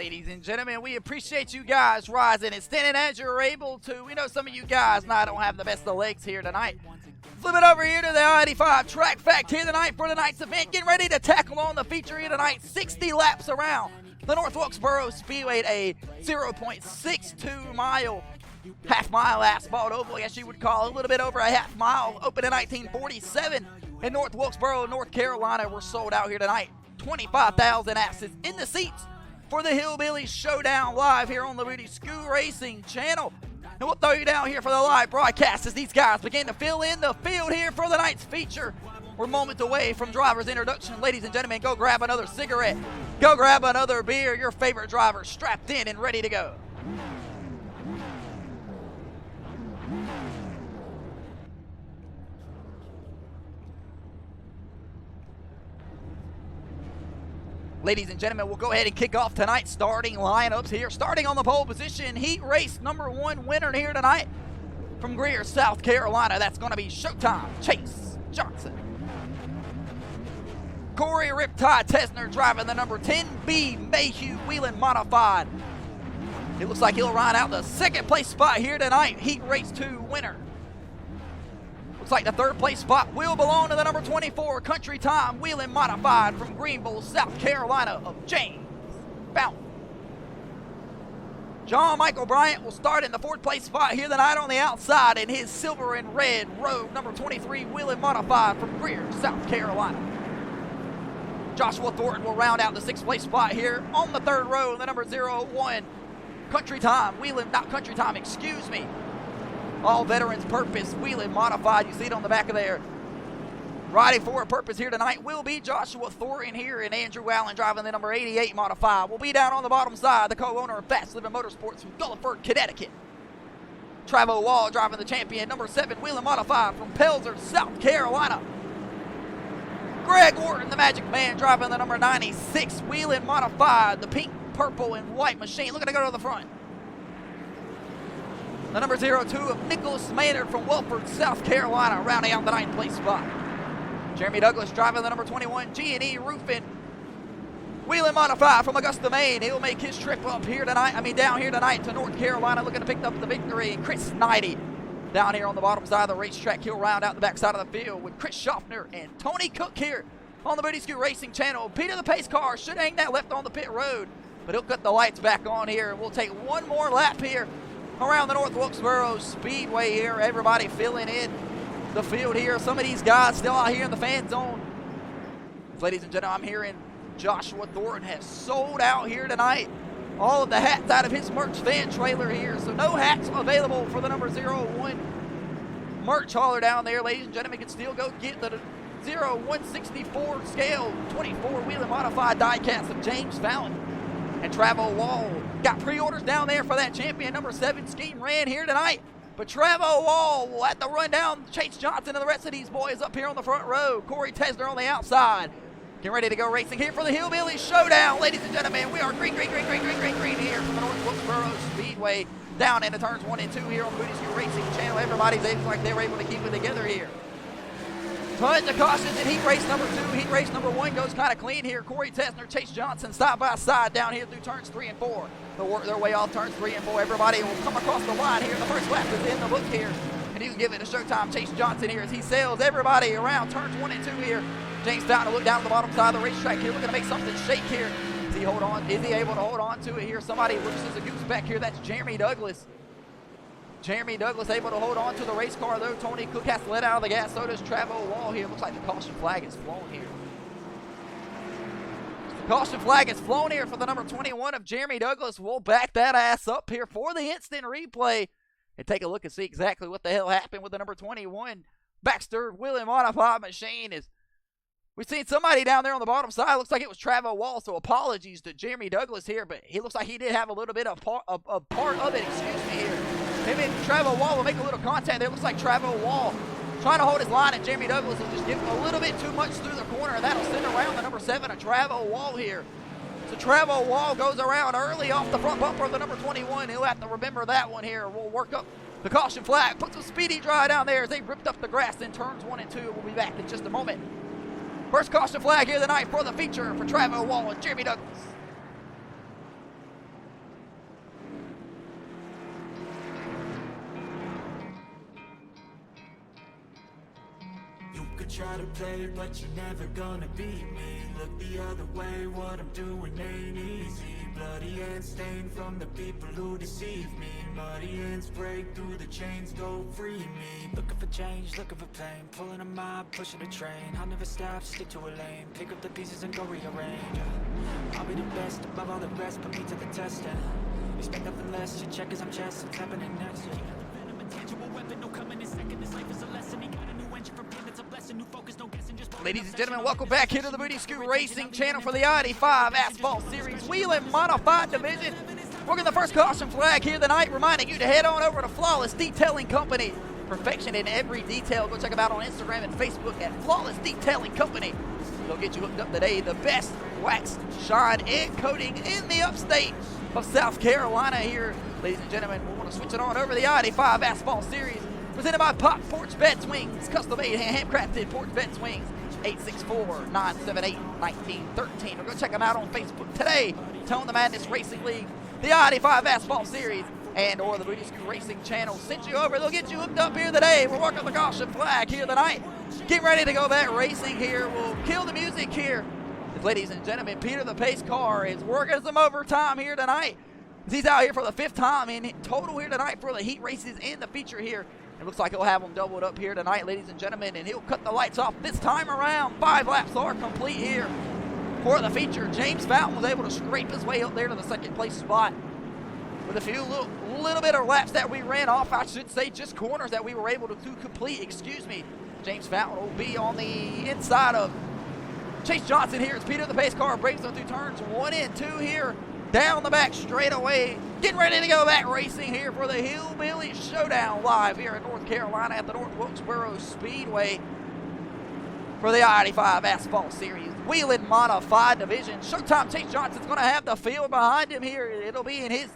ladies and gentlemen. We appreciate you guys rising and standing as you're able to. We know some of you guys don't have the best of legs here tonight. Flip it over here to the I-85 track fact here tonight for tonight's event. Getting ready to tackle on the feature here tonight. 60 laps around the North Wilkesboro Speedway, a 0.62 mile, half-mile asphalt oval, I guess you would call it. A little bit over a half mile. Opened in 1947 in North Wilkesboro, North Carolina. We're sold out here tonight. 25,000 asses in the seats for the Hillbilly Showdown live here on the Booty School Racing channel. And we'll throw you down here for the live broadcast as these guys begin to fill in the field here for the night's feature. We're moments away from driver's introduction. Ladies and gentlemen, go grab another cigarette. Go grab another beer. Your favorite driver strapped in and ready to go. Ladies and gentlemen, we'll go ahead and kick off tonight's starting lineups here. Starting on the pole position, heat race number 1 winner here tonight from Greer, South Carolina. That's going to be Showtime Chase Johnson. Corey Riptide Tesner driving the number 10B Mayhew Whelan Modified. It looks like he'll ride out the second place spot here tonight. Heat race 2 winner. Looks like the third place spot will belong to the number 24 Country Time Wheeling Modified from Greenville, South Carolina of James Fountain. John Michael Bryant will start in the fourth place spot here tonight on the outside in his silver and red Rogue number 23 Wheeling Modified from Greer, South Carolina. Joshua Thornton will round out the sixth place spot here on the third row in the number 01 Country Time Wheeling, not Country Time, excuse me. All Veterans Purpose Wheeling Modified. You see it on the back of there. Riding for a purpose here tonight will be Joshua Thornton here, and Andrew Allen driving the number 88 Modified. Will be down on the bottom side, the co-owner of Fast Living Motorsports from Gulliford, Connecticut. Travo Wall driving the champion, number 7 Wheeling Modified from Pelzer, South Carolina. Greg Wharton, the Magic Man, driving the number 96 Wheeling Modified, the pink, purple, and white machine. Looking to go to the front. The number 02 of Nicholas Maynard from Welford, South Carolina, rounding out the 9th place spot. Jeremy Douglas driving the number 21 G&E Roofing Wheeling Modified from Augusta, Maine. He'll make his trip up here tonight, down here tonight to North Carolina, looking to pick up the victory. Chris Knighty down here on the bottom side of the racetrack. He'll round out the back side of the field with Chris Schaffner and Tony Cook here on the Booty Scoot Racing channel. Peter the Pace Car should hang that left on the pit road, but he'll cut the lights back on here. We'll take one more lap here around the North Wilkesboro Speedway here. Everybody filling in the field here. Some of these guys still out here in the fan zone. Ladies and gentlemen, I'm hearing Joshua Thornton has sold out here tonight. All of the hats out of his merch van trailer here. So no hats available for the number 01 merch hauler down there. Ladies and gentlemen, can still go get the 0164 scale 24 Wheeling Modified diecast of James Fountain and Travo Wall. Got pre-orders down there for that champion number 7 scheme ran here tonight. But Travo Wall will have to run down Chase Johnson and the rest of these boys up here on the front row. Corey Tesner on the outside. Getting ready to go racing here for the Hillbilly Showdown. Ladies and gentlemen, we are green here from the North Wilkesboro Speedway down into turns 1 and 2 here on the Booty Scoot Racing channel. Everybody's acting like they were able to keep it together here. Tons of cautions in heat race number 2. Heat race number 1 goes kind of clean here. Corey Tesner, Chase Johnson side by side down here through turns 3 and 4. They'll work their way off turns 3 and 4. Everybody will come across the line here. The first lap is in the book here. And you can give it a Showtime Chase Johnson here as he sails everybody around turns 1 and 2 here. James Fountain will look down at the bottom side of the racetrack here. Looking to make something shake here. Is he able to hold on to it here? Somebody looses a goose back here. That's Jeremy Douglas. Jeremy Douglas able to hold on to the race car, though. Tony Cook has to let out of the gas. So does Travo Wall here. Looks like the caution flag is flown here. The caution flag is flown here for the number 21 of Jeremy Douglas. We'll back that ass up here for the instant replay and take a look and see exactly what the hell happened with the number 21 Baxter Wheeling Modified machine. We've seen somebody down there on the bottom side. Looks like it was Travo Wall, so apologies to Jeremy Douglas here, but he looks like he did have a little bit of part of it, excuse me, here. Him and Travo Wall will make a little contact there. Looks like Travo Wall trying to hold his line, and Jeremy Douglas will just give him a little bit too much through the corner, and that'll send around the number 7 of Travo Wall here. So Travo Wall goes around early off the front bumper of the number 21. He'll have to remember that one here. We'll work up the caution flag, put some speedy dry down there as they ripped up the grass in turns 1 and 2. We'll be back in just a moment. First caution flag here tonight for the feature for Travo Wall and Jeremy Douglas. could try to play, but you're never gonna beat me. Look the other way, what I'm doing ain't easy. Bloody hands stained from the people who deceive me. Muddy hands break through the chains, go free me. Looking for change, looking for pain, pulling a mob, pushing a train. I'll never stop, stick to a lane, pick up the pieces and go rearrange. I'll be the best above all the rest, put me to the test and expect nothing less, your check is I'm chess, what's happening next? Venom, a tangible weapon, no coming in second. This life is a lesson, he got a new engine from pain, it's a blessing. New focus, no guessing, just Ladies and gentlemen, welcome back here to the Booty Scoot Racing channel for the I-85 Asphalt Series Wheeling Modified Division. Working the first caution flag here tonight, reminding you to head on over to Flawless Detailing Company. Perfection in every detail. Go check them out on Instagram and Facebook at Flawless Detailing Company. They'll get you hooked up today. The best wax, shine, and coating in the upstate of South Carolina here. Ladies and gentlemen, we want to switch it on over the I-85 Asphalt Series. Presented by Pop Porch Bed Swings. Custom-made, handcrafted porch bed swings. 864-978-1913. Or go check them out on Facebook today. Tone the Madness Racing League, the I-85 Asphalt Series, and or the Booty Scoot Racing channel sent you over. They'll get you hooked up here today. We're working the caution flag here tonight. Get ready to go back racing here. We'll kill the music here. Ladies and gentlemen, Peter the Pace Car is working some overtime here tonight. He's out here for the 5th time in total here tonight for the heat races and the feature here. It looks like he'll have them doubled up here tonight, ladies and gentlemen, and he'll cut the lights off this time around. 5 laps are complete here for the feature. James Fountain was able to scrape his way up there to the 2nd place spot with a few little bit of laps that we ran off. I should say just corners that we were able to complete, excuse me. James Fountain will be on the inside of Chase Johnson here as Peter the Pace Car breaks them through turns 1 and 2 here. Down the back straightaway, getting ready to go back racing here for the Hillbilly Showdown live here in North Carolina at the North Wilkesboro Speedway for the I-85 Asphalt Series Wheeling Modified Division. Showtime Chase Johnson's going to have the field behind him here. It'll be in his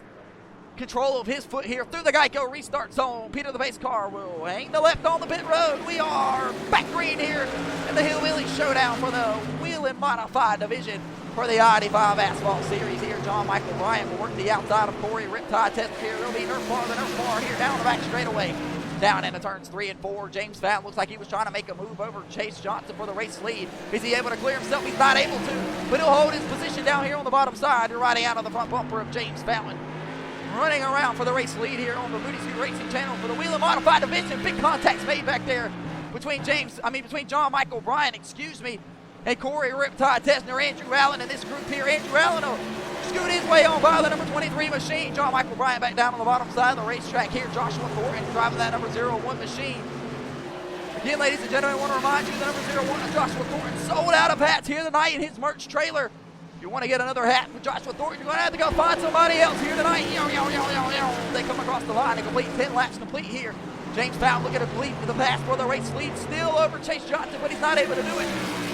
control of his foot here through the Geico restart zone. Peter the Pace Car will hang the left on the pit road. We are back green here in the Hillbilly Showdown for the Wheeling Modified Division for the I-85 Asphalt Series here. John Michael Bryant will work the outside of Corey Riptide Test here. It'll be Nerf bar here down the back straightaway. Down into turns 3 and 4. James Fountain looks like he was trying to make a move over Chase Johnson for the race lead. Is he able to clear himself? He's not able to, but he'll hold his position down here on the bottom side. You're riding out of the front bumper of James Fountain. Running around for the race lead here on the Booty Scoot Racing channel for the Wheeling Modified Division. Big contacts made back there between John Michael Bryant, and Corey Riptide Testner, Andrew Allen, and this group here. Andrew Allen will scoot his way on by the number 23 machine. John Michael Bryant back down on the bottom side of the racetrack here. Joshua Thornton driving that number 01 machine. Again, ladies and gentlemen, I want to remind you the number 01 of Joshua Thornton sold out of hats here tonight in his merch trailer. If you want to get another hat with Joshua Thornton, you're going to have to go find somebody else here tonight. They come across the line and complete 10 laps complete here. James Fountain looking to complete the pass for the race lead. Still over Chase Johnson, but he's not able to do it.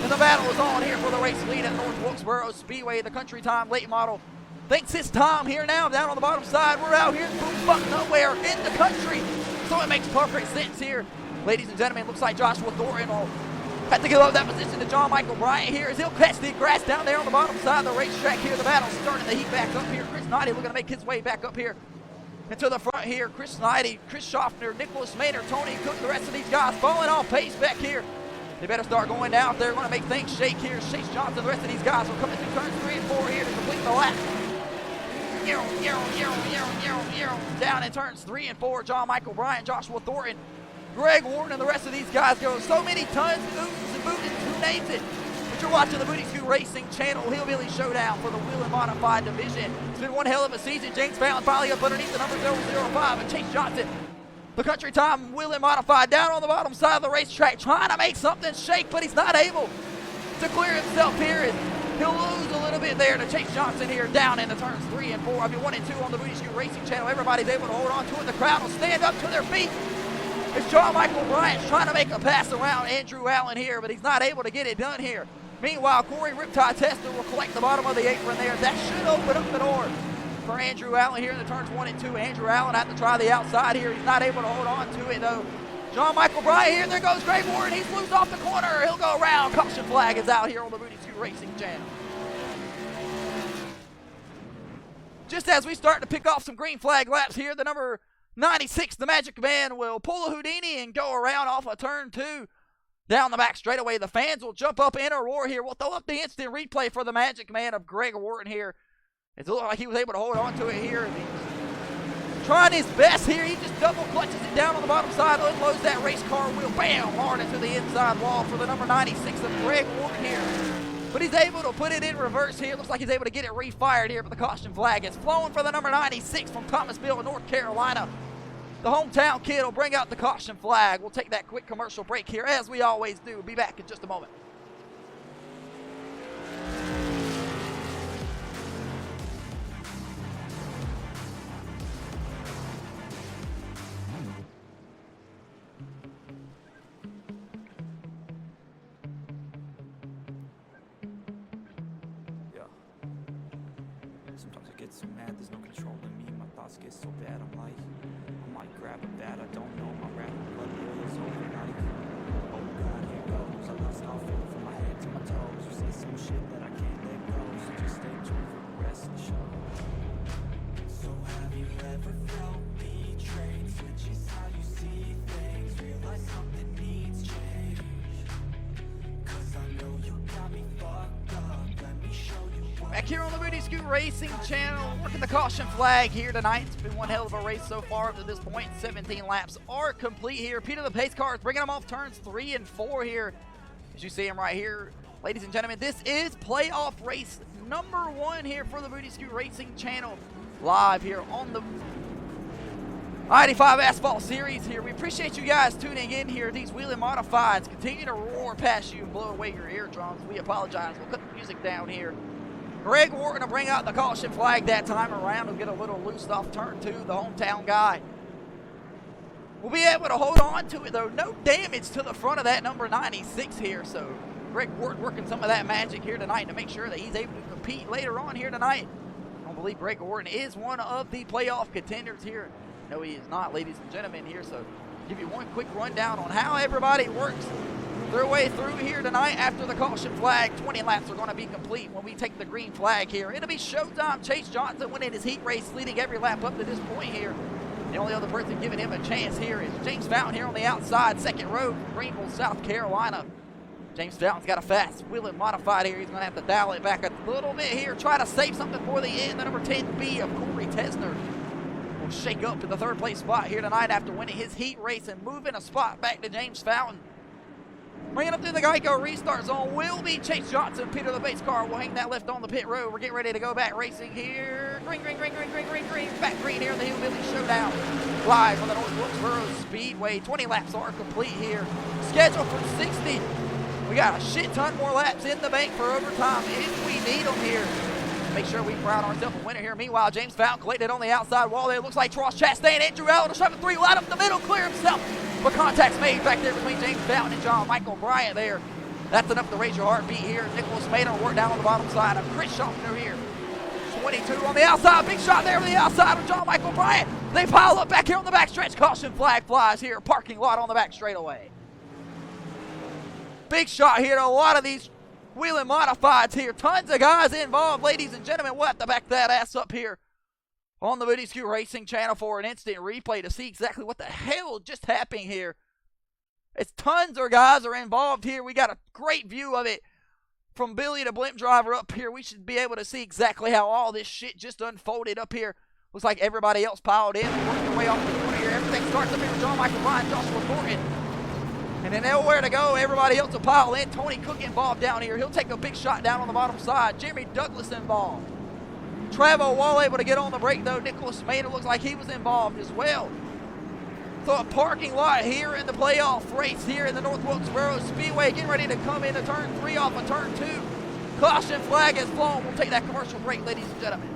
And the battle is on here for the race lead at North Wilkesboro Speedway. The country time late model thinks it's time here now down on the bottom side. We're out here in boomfuck nowhere in the country. So it makes perfect sense here. Ladies and gentlemen, looks like Joshua Thornton will have to give up that position to John Michael Bryant here as he'll catch the grass down there on the bottom side of the racetrack here. The battle's starting to heat back up here. Chris Knighty looking to make his way back up here and to the front here. Chris Knighty, Chris Schaffner, Nicholas Maynard, Tony Cook, the rest of these guys falling on pace back here. They better start going down if they're going to make things shake here. Chase Johnson, the rest of these guys will come into turns 3 and 4 here to complete the lap. Down in turns 3 and 4, John Michael Bryant, Joshua Thornton, Greg Warren, and the rest of these guys go so many tons and ootins and bootins, who names it? But you're watching the Booty Scoot Racing channel, Hillbilly Showdown for the Wheeling Modified Division. It's been one hell of a season. James Fountain finally up underneath the number 005, and Chase Johnson, the country time Wheeling Modified, down on the bottom side of the racetrack, trying to make something shake, but he's not able to clear himself here. And he'll lose a little bit there to Chase Johnson here down into turns 3 and 4. 1 and 2 on the Booty Scoot Racing channel. Everybody's able to hold on to it. The crowd will stand up to their feet. It's John Michael Bryant trying to make a pass around Andrew Allen here, but he's not able to get it done here. Meanwhile, Corey Riptide Tester will collect the bottom of the apron there. That should open up the door for Andrew Allen here in the turns 1 and 2. Andrew Allen had to try the outside here. He's not able to hold on to it, though. John Michael Bryant here. There goes Greg Warren. He's loose off the corner. He'll go around. Caution flag is out here on the Booty Scoot Racing channel. Just as we start to pick off some green flag laps here, the number 96, the Magic Man, will pull a Houdini and go around off of turn 2. down the back straightaway. The fans will jump up in a roar here. We'll throw up the instant replay for the Magic Man of Greg Wharton here. It looked like he was able to hold on to it here. Trying his best here. He just double clutches it down on the bottom side, unloads that race car wheel, bam, hard into the inside wall for the number 96 of Greg Wharton here. But he's able to put it in reverse here. Looks like he's able to get it refired here, but the caution flag is flowing for the number 96 from Thomasville, North Carolina. The hometown kid will bring out the caution flag. We'll take that quick commercial break here, as we always do. Be back in just a moment. Sometimes I get so mad, there's no control in me. My thoughts get so bad, I might grab a bat, I don't know. My rap blood boils overnight. Oh God, here goes. I lost all feel from my head to my toes. You say some shit that I can't let go, so just stay tuned for the rest of the show. So have you ever felt betrayed? Switches how you see things. Realize something needs change. Cause I know you got me fucked up. Let me show you. Back here on the Booty Scoot Racing channel, working the caution flag here tonight. It's been one hell of a race so far up to this point. 17 laps are complete here. Peter the Pace Car is bringing them off turns 3 and 4 here. As you see him right here, ladies and gentlemen, this is playoff race number 1 here for the Booty Scoot Racing channel. Live here on the I-85 Asphalt Series here. We appreciate you guys tuning in here. These wheeling modifieds continue to roar past you and blow away your eardrums. We apologize. We'll cut the music down here. Greg Wharton will bring out the caution flag that time around. He'll get a little loosed off turn 2, the hometown guy. We'll be able to hold on to it, though. No damage to the front of that number 96 here. So Greg Wharton working some of that magic here tonight to make sure that he's able to compete later on here tonight. I don't believe Greg Wharton is one of the playoff contenders here. No, he is not, ladies and gentlemen, here. So give you one quick rundown on how everybody works their way through here tonight after the caution flag. 20 laps are going to be complete when we take the green flag here. It'll be Showdown. Chase Johnson winning his heat race, leading every lap up to this point here. The only other person giving him a chance here is James Fountain here on the outside, second row from Greenville, South Carolina. James Fountain's got a fast wheeling modified here. He's going to have to dial it back a little bit here, try to save something for the end. The number 10B of Corey Tesner will shake up to the third place spot here tonight after winning his heat race and moving a spot back to James Fountain. Bringing up through the Geico restart zone will be Chase Johnson. Peter the Base Car will hang that left on the pit road. We're getting ready to go back racing here. Green, green, green, green, green, green, green. Back green here in the Hillbilly Showdown. Live from the North Wilkesboro Speedway. 20 laps are complete here. Scheduled for 60. We got a shit ton more laps in the bank for overtime if we need them here. Make sure we crown ourselves a winner here. Meanwhile, James Fountain collected on the outside wall there. Looks like Ross Chastain, Andrew Allen, shoving 3 right up the middle, clear himself. But contact's made back there between James Fountain and John Michael Bryant there. That's enough to raise your heartbeat here. Nicholas Maynard will work down on the bottom side of Chris Schaffner here. 22 on the outside. Big shot there on the outside of John Michael Bryant. They pile up back here on the backstretch. Caution flag flies here. Parking lot on the back straightaway. Big shot here to a lot of these wheeling modifieds here. Tons of guys involved, ladies and gentlemen. We'll have to back that ass up here on the Booty Scoot Racing channel for an instant replay to see exactly what the hell just happened here. It's tons of guys are involved here. We got a great view of it from Billy the Blimp Driver up here. We should be able to see exactly how all this shit just unfolded up here. Looks like everybody else piled in, working their way off the corner here. Everything starts up here with John Michael Bryant, Joshua Thornton. And then nowhere to go. Everybody else will pile in. Tony Cook involved down here. He'll take a big shot down on the bottom side. Jeremy Douglas involved. Travo Wall able to get on the brake though. Nicholas Maynard looks like he was involved as well. So a parking lot here in the playoff race here in the North Wilkesboro Speedway. Getting ready to come into turn 3 off of turn 2. Caution flag has flown. We'll take that commercial break, ladies and gentlemen.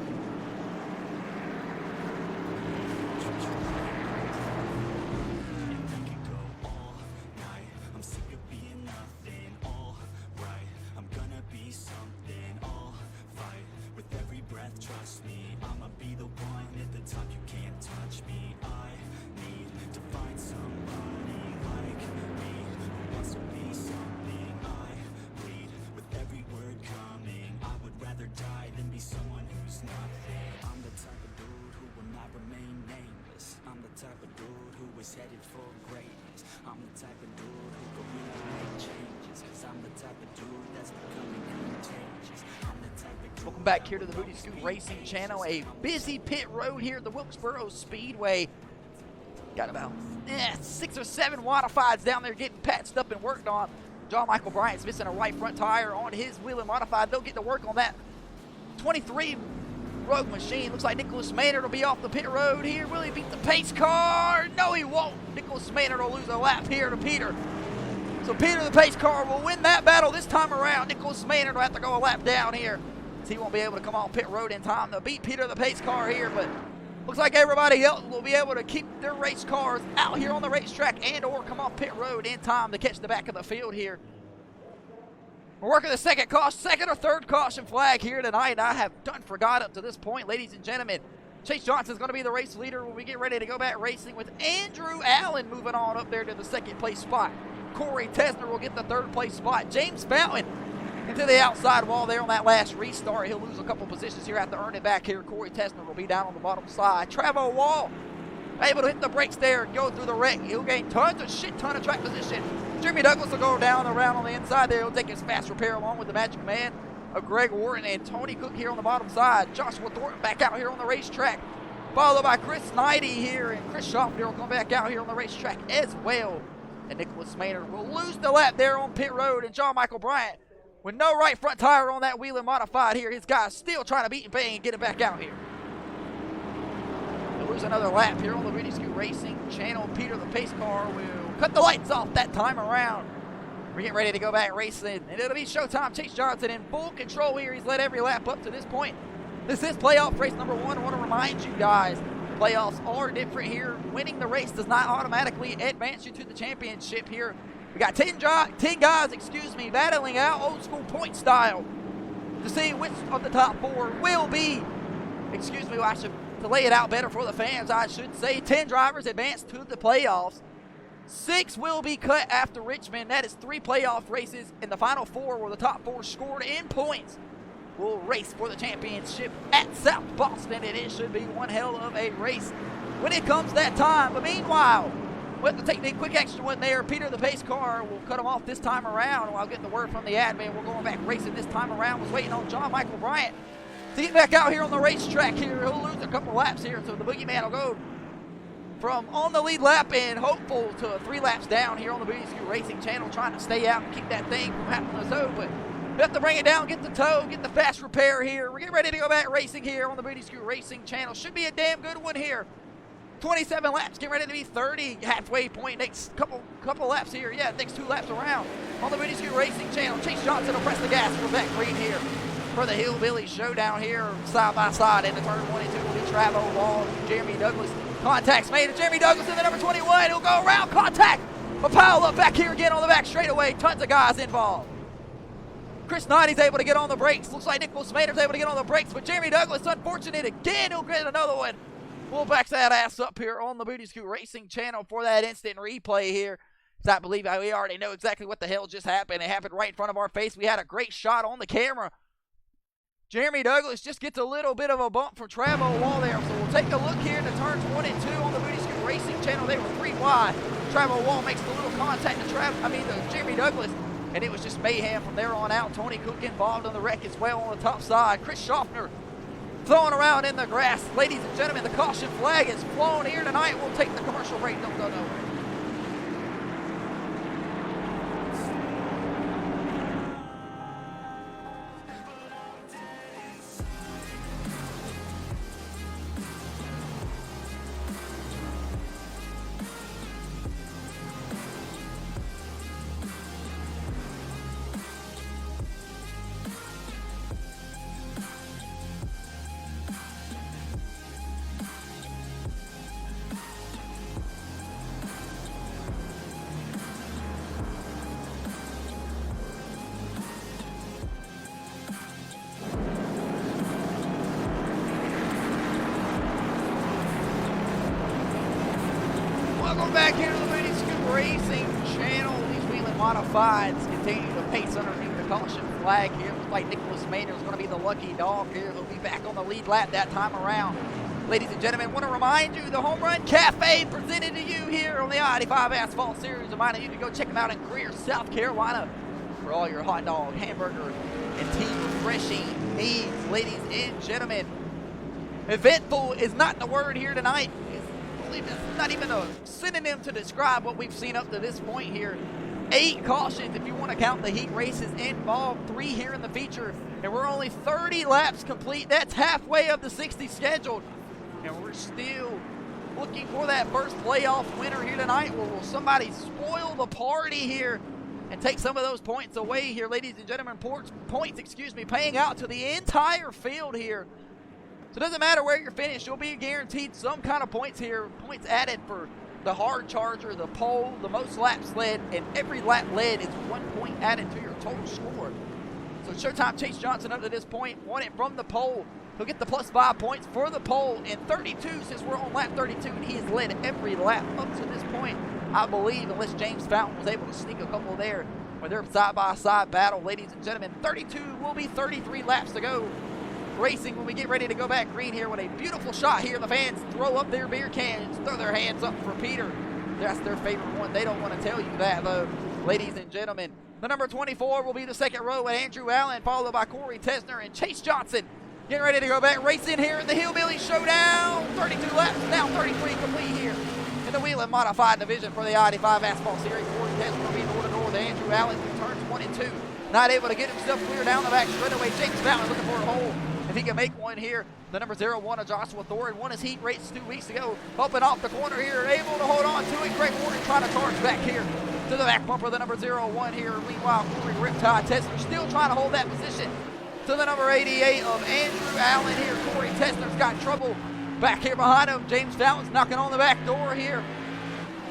Trust me, I'ma be the one at the top, you can't touch me. I need to find somebody like me who wants to be something. I bleed with every word coming. I would rather die than be someone who's nothing. I'm the type of dude who will not remain nameless. I'm the type of dude who is headed for greatness. changes. I'm the type of dude who could really make changes, 'cause I'm the type of dude that's becoming contagious. I'm the type of dude. Welcome back here to the Booty Scoop Racing channel. A busy pit road here at the Wilkesboro Speedway. Got about 6 or 7 modifieds down there getting patched up and worked on. John Michael Bryant's missing a right front tire on his WHELEN modified. They'll get to work on that 23 Rogue machine. Looks like Nicholas Maynard will be off the pit road here. Will he beat the pace car? No, he won't. Nicholas Maynard will lose a lap here to Peter. So Peter the pace car will win that battle this time around. Nicholas Maynard will have to go a lap down here. He won't be able to come off pit road in time to beat Peter the pace car here, but looks like everybody else will be able to keep their race cars out here on the racetrack and or come off pit road in time to catch the back of the field here. We're working the second or third caution flag here tonight. I have done forgot up to this point, ladies and gentlemen. Chase Johnson's going to be the race leader when we get ready to go back racing, with Andrew Allen moving on up there to the second place spot. Corey Tesner will get the third place spot. James Fountain into the outside wall there on that last restart. He'll lose a couple positions here, have to earn it back here. Corey Tesner will be down on the bottom side. Travo Wall able to hit the brakes there and go through the wreck. He'll gain shit ton of track position. Jeremy Douglas will go down and around on the inside there. He'll take his fast repair along with the magic man of Greg Wharton and Tony Cook here on the bottom side. Joshua Thornton back out here on the racetrack, followed by Chris Knighty here, and Chris Schaffner will come back out here on the racetrack as well. And Nicholas Maynard will lose the lap there on pit road, and John Michael Bryant, with no right front tire on that WHELEN modified here, his guy's still trying to beat and bang and get it back out here. He'll lose another lap here on the Booty Scoop Racing channel. Peter the pace car will cut the lights off that time around. We're getting ready to go back racing, and it'll be showtime. Chase Johnson in full control here. He's led every lap up to this point. This is playoff race number 1. I want to remind you guys, playoffs are different here. Winning the race does not automatically advance you to the championship here. We got 10 guys, battling out old school point style to see which of the top 4 will be, to lay it out better for the fans, I should say. 10 drivers advance to the playoffs. 6 will be cut after Richmond. That is 3 playoff races, and the final 4, where the top 4 scored in points, will race for the championship at South Boston, and it should be one hell of a race when it comes that time. But meanwhile, we'll have to take the quick extra one there. Peter the pace car will cut him off this time around. While getting the word from the admin, we're going back racing this time around. Was waiting on John Michael Bryant to get back out here on the racetrack here. He'll lose a couple laps here, so the boogeyman will go from on the lead lap and hopeful to 3 laps down here on the Booty Scoop Racing channel, trying to stay out and keep that thing from happening to us. But we have to bring it down, get the tow, get the fast repair here. We're getting ready to go back racing here on the Booty Scoop Racing channel. Should be a damn good one here. 27 laps, getting ready to be 30, halfway point, next couple laps here. Yeah, next 2 laps around on the Booty Scoop Racing channel. Chase Johnson will press the gas for back green here for the Hillbilly Showdown here, side by side into turn 22 will be Travo Wall, Jeremy Douglas. Contact's made to Jeremy Douglas in the number 21. He'll go around, contact, a pile up back here again on the back straightaway. Tons of guys involved. Chris Knighty's able to get on the brakes. Looks like Nicholas Maynard's able to get on the brakes, but Jeremy Douglas, unfortunate again, he'll get another one. We'll back that ass up here on the Booty Scoop Racing channel for that instant replay here. I believe we already know exactly what the hell just happened. It happened right in front of our face. We had a great shot on the camera. Jeremy Douglas just gets a little bit of a bump from Travo Wall there. So we'll take a look here to turn 22 on the Booty Scoop Racing channel. They were 3 wide. Travo Wall makes the little contact to Jeremy Douglas, and it was just mayhem from there on out. Tony Cook involved in the wreck as well on the top side. Chris Schaffner throwing around in the grass. Ladies and gentlemen, the caution flag is flown here tonight. We'll take the commercial break. Don't go nowhere. Welcome back here to the Booty Scoop Racing channel. These WHELEN modifieds continue to pace underneath the caution flag here. Looks like Nicholas Maynard is going to be the lucky dog here. He'll be back on the lead lap that time around. Ladies and gentlemen, want to remind you, the Home Run Cafe presented to you here on the I-85 Asphalt Series. Reminding you to go check them out in Greer, South Carolina for all your hot dog, hamburger, and tea refreshing needs, ladies and gentlemen. Eventful is not the word here tonight. It's not even a synonym to describe what we've seen up to this point here. 8 cautions if you want to count the heat races involved, 3 here in the feature, and we're only 30 laps complete. That's halfway of the 60 scheduled, and we're still looking for that first playoff winner here tonight. Will somebody spoil the party here and take some of those points away here, ladies and gentlemen? Points, paying out to the entire field here. So it doesn't matter where you're finished, you'll be guaranteed some kind of points here. Points added for the hard charger, the pole, the most laps led, and every lap led is 1 point added to your total score. So Showtime Chase Johnson up to this point won it from the pole. He'll get the +5 points for the pole, and 32 since we're on lap 32, and he has led every lap up to this point, I believe, unless James Fountain was able to sneak a couple there with their side-by-side battle. Ladies and gentlemen, 32 will be 33 laps to go. Racing when we get ready to go back green here with a beautiful shot here. The fans throw up their beer cans, throw their hands up for Peter. That's their favorite one. They don't want to tell you that, though, ladies and gentlemen. The number 24 will be the second row with Andrew Allen, followed by Corey Tesner and Chase Johnson. Getting ready to go back racing here in the Hillbilly Showdown. 32 laps, now 33 complete here in the WHELEN Modified Division for the I-85 Asphalt Series. Corey Tesner will be door-to-door with Andrew Allen through turns 1 and 2. Not able to get himself clear down the back straightaway. James Fountain looking for a hole. If he can make one here, the number 01 of Joshua Thorne won his heat race 2 weeks ago. Open off the corner here, able to hold on to it. Greg Warren trying to charge back here to the back bumper. The number 01 here. Meanwhile, Corey Riptide Tesner still trying to hold that position to the number 88 of Andrew Allen here. Corey Tesner's got trouble back here behind him. James Fountain's knocking on the back door here.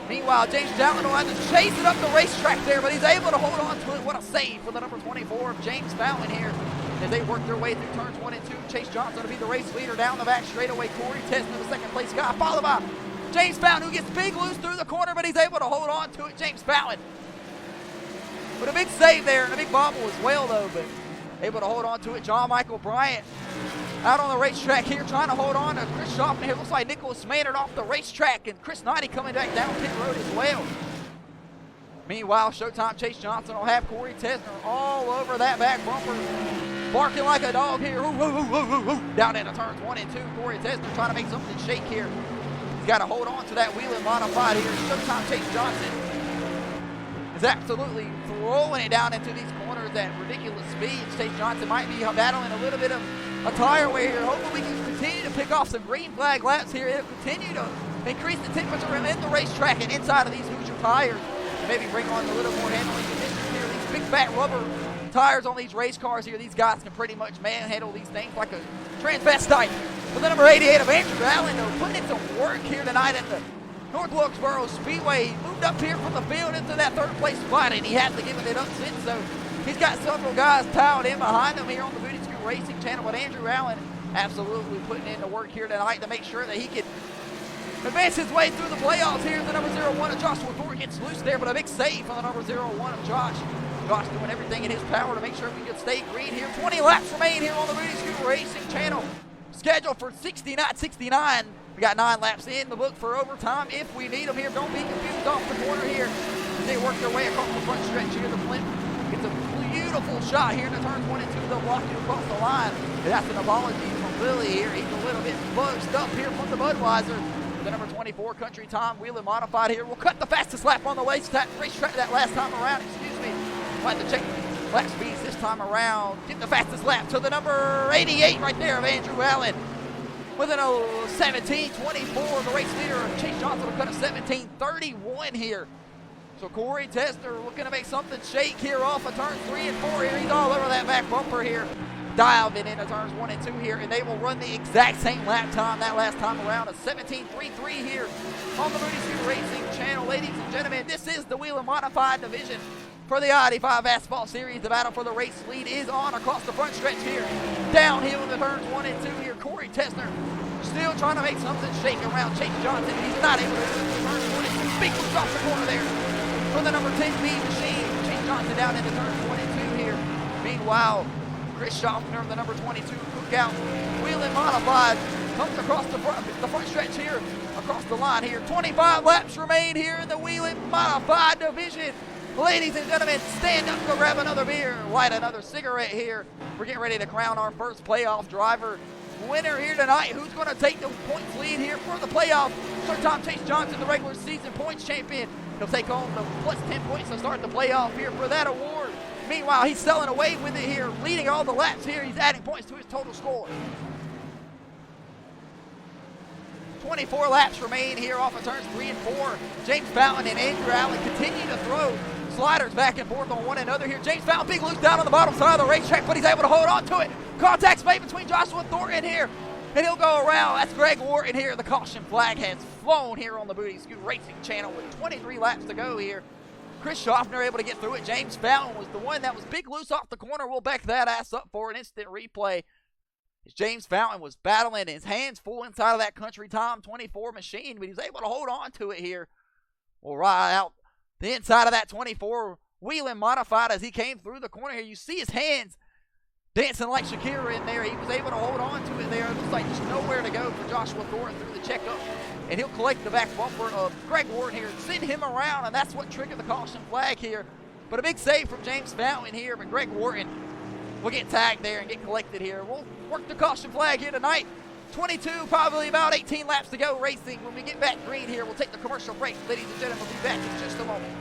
Meanwhile, James Fountain will have to chase it up the racetrack there, but he's able to hold on to it. What a save for the number 24 of James Fountain here. As they work their way through turns 1 and 2, Chase Johnson to be the race leader down the back straightaway. Corey Tesner, the second place guy, followed by James Fountain, who gets big loose through the corner, but he's able to hold on to it. James Fountain with a big save there and a big bobble as well, though, but able to hold on to it. John Michael Bryant out on the racetrack here, trying to hold on to Chris Schaffner here. Looks like Nicholas Maynard off the racetrack, and Chris Knighty coming back down pit road as well. Meanwhile, Showtime Chase Johnson will have Corey Tesner all over that back bumper, barking like a dog here. Ooh, ooh, ooh, ooh, ooh. Down into turns 1 and 2. Corey Tesner trying to make something shake here. He's got to hold on to that WHELEN Modified here. Showtime Chase Johnson is absolutely throwing it down into these corners at ridiculous speeds. Chase Johnson might be battling a little bit of a tire wear here. Hopefully we can continue to pick off some green flag laps here. It'll continue to increase the temperature in the racetrack and inside of these Hoosier tires. Maybe bring on a little more handling conditions here. These big fat rubber tires on these race cars here. These guys can pretty much manhandle these things like a transvestite. But the number 88 of Andrew Allen, though, putting in some work here tonight at the North Wilkesboro Speedway. He moved up here from the field into that third place spot, and he hasn't given it up since. So he's got several guys piled in behind him here on the Booty Scoot Racing channel. But Andrew Allen absolutely putting in the work here tonight to make sure that he can advance his way through the playoffs here. The number 01 of Joshua Thorne gets loose there, but a big save from the number 01 of Josh. Josh doing everything in his power to make sure we can stay green here. 20 laps remain here on the Booty Scoot Racing channel. Scheduled for 69. We got 9 laps in to look for overtime if we need them here. Don't be confused off the corner here as they work their way across the front stretch here. The Flint gets a beautiful shot here in the turns 1 and 2. They'll block you across the line. And that's an apology from Willie here. He's a little bit buzzed up here from the Budweiser. The number 24 Country Time WHELEN Modified here. We'll cut the fastest lap on the racetrack that last time around. We'll have to check lap speeds this time around. Get the fastest lap to the number 88 right there of Andrew Allen. With an 17:24, the race leader of Chase Johnson will cut a 17:31 here. So Corey Tesner looking to make something shake here off of turns 3 and 4 here. He's all over that back bumper here. Diving into turns 1 and 2 here, and they will run the exact same lap time that last time around, a 17:33 here on the Booty Scoot Racing channel. Ladies and gentlemen, this is the WHELEN Modified Division for the I-85 Asphalt Series. The battle for the race lead is on across the front stretch here. Downhill in the turns 1 and 2 here. Corey Tesner still trying to make something shake around Chase Johnson. He's not able to do it. Turns 1 and 2. Big loop off the corner there for the number 10 speed machine. Chase Johnson down into turns 1 and 2 here. Meanwhile, Chris Schaffner, the number 22 Cookout WHELEN Modified, comes across the front stretch here across the line here. 25 laps remain here in the Wheeling Modified Division. Ladies and gentlemen, stand up, go grab another beer, light another cigarette here. We're getting ready to crown our first playoff driver winner here tonight. Who's going to take the points lead here for the playoff? Sir Tom Chase Johnson, the regular season points champion. He'll take home the plus 10 points to start the playoff here for that award. Meanwhile, he's selling away with it here, leading all the laps here. He's adding points to his total score. 24 laps remain here off of turns 3 and 4. James Fountain and Andrew Allen continue to throw sliders back and forth on one another here. James Fountain, big loose down on the bottom side of the racetrack, but he's able to hold on to it. Contact's made between Joshua Thornton here, and he'll go around. That's Greg Wharton here. The caution flag has flown here on the Booty Scoot Racing channel with 23 laps to go here. Chris Schaffner able to get through it. James Fountain was the one that was big loose off the corner. We'll back that ass up for an instant replay. James Fountain was battling his hands full inside of that Country Tom 24 machine, but he was able to hold on to it here. We'll ride out the inside of that 24 Wheeling Modified as he came through the corner here. You see his hands dancing like Shakira in there. He was able to hold on to it there. It looks like just nowhere to go for Joshua Thornton through the checkup. And he'll collect the back bumper of Greg Wharton here, send him around, and that's what triggered the caution flag here. But a big save from James Fountain here, but Greg Wharton will get tagged there and get collected here. We'll work the caution flag here tonight. 22, probably about 18 laps to go racing. When we get back green here, we'll take the commercial break. Ladies and gentlemen, we'll be back in just a moment.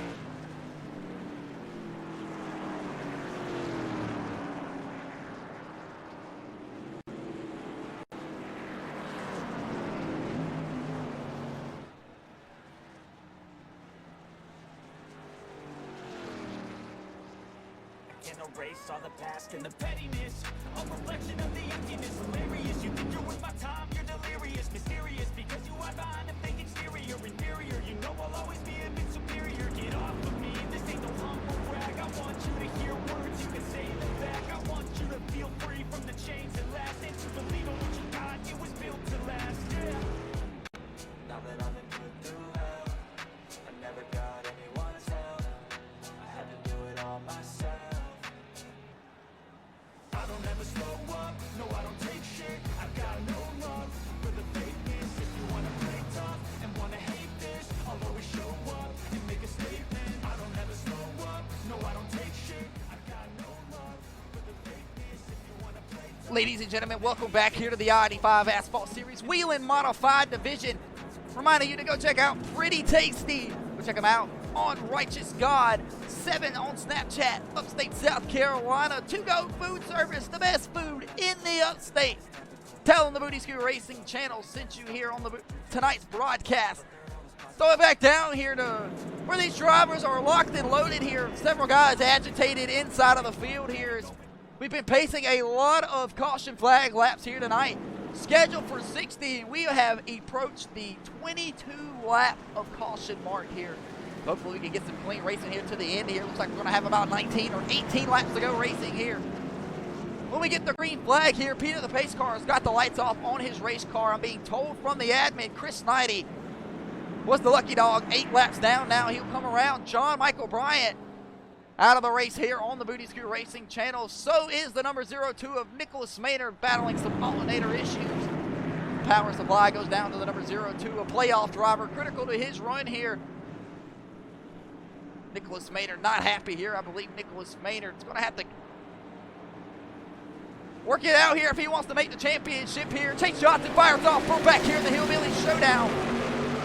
Erase all the past and the pettiness, a reflection of the emptiness. Hilarious, you think you're worth my time, you're delirious, mysterious, because you are behind a fake exterior. Inferior, you know I'll always be a bit superior. Get off of me, this ain't no humble brag. I want you to hear words you can say them back. I want you to feel free from the chains that last, and to believe in what you got, it was built to last. Yeah. Now that I've been put through hell, I never got anyone's help. I had to do it all myself. I don't ever slow up, no I don't take shit. I've got no love for the fakeness. If you wanna play tough and wanna hate this, I'll always show up and make a statement. I don't ever slow up, no I don't take shit. I've got no love for the fakeness. If you wanna play tough. Ladies and gentlemen, welcome back here to the I-85 Asphalt Series Wheeling Modified Division. Reminding you to go check out Pretty Tasty. Go check them out on Righteous God 7 on Snapchat, upstate South Carolina. To Go Food Service, the best food in the upstate. Tell them the Booty Scoot Racing channel sent you here on tonight's broadcast. Throw it back down here to where these drivers are locked and loaded here. Several guys agitated inside of the field here. We've been pacing a lot of caution flag laps here tonight. Scheduled for 60, we have approached the 22 lap of caution mark here. Hopefully we can get some clean racing here to the end here. Looks like we're going to have about 19 or 18 laps to go racing here. When we get the green flag here, Peter the pace car has got the lights off on his race car. I'm being told from the admin, Chris Knighty was the lucky dog, 8 laps down now. He'll come around. John Michael Bryant out of the race here on the Booty Scoot Racing channel. So is the number 02 of Nicholas Maynard, battling some pollinator issues. Power supply goes down to the number 02, a playoff driver, critical to his run here. Nicholas Maynard not happy here. I believe Nicholas Maynard's going to have to work it out here if he wants to make the championship here. Chase Johnson fires off. We're back here in the Hillbilly Showdown.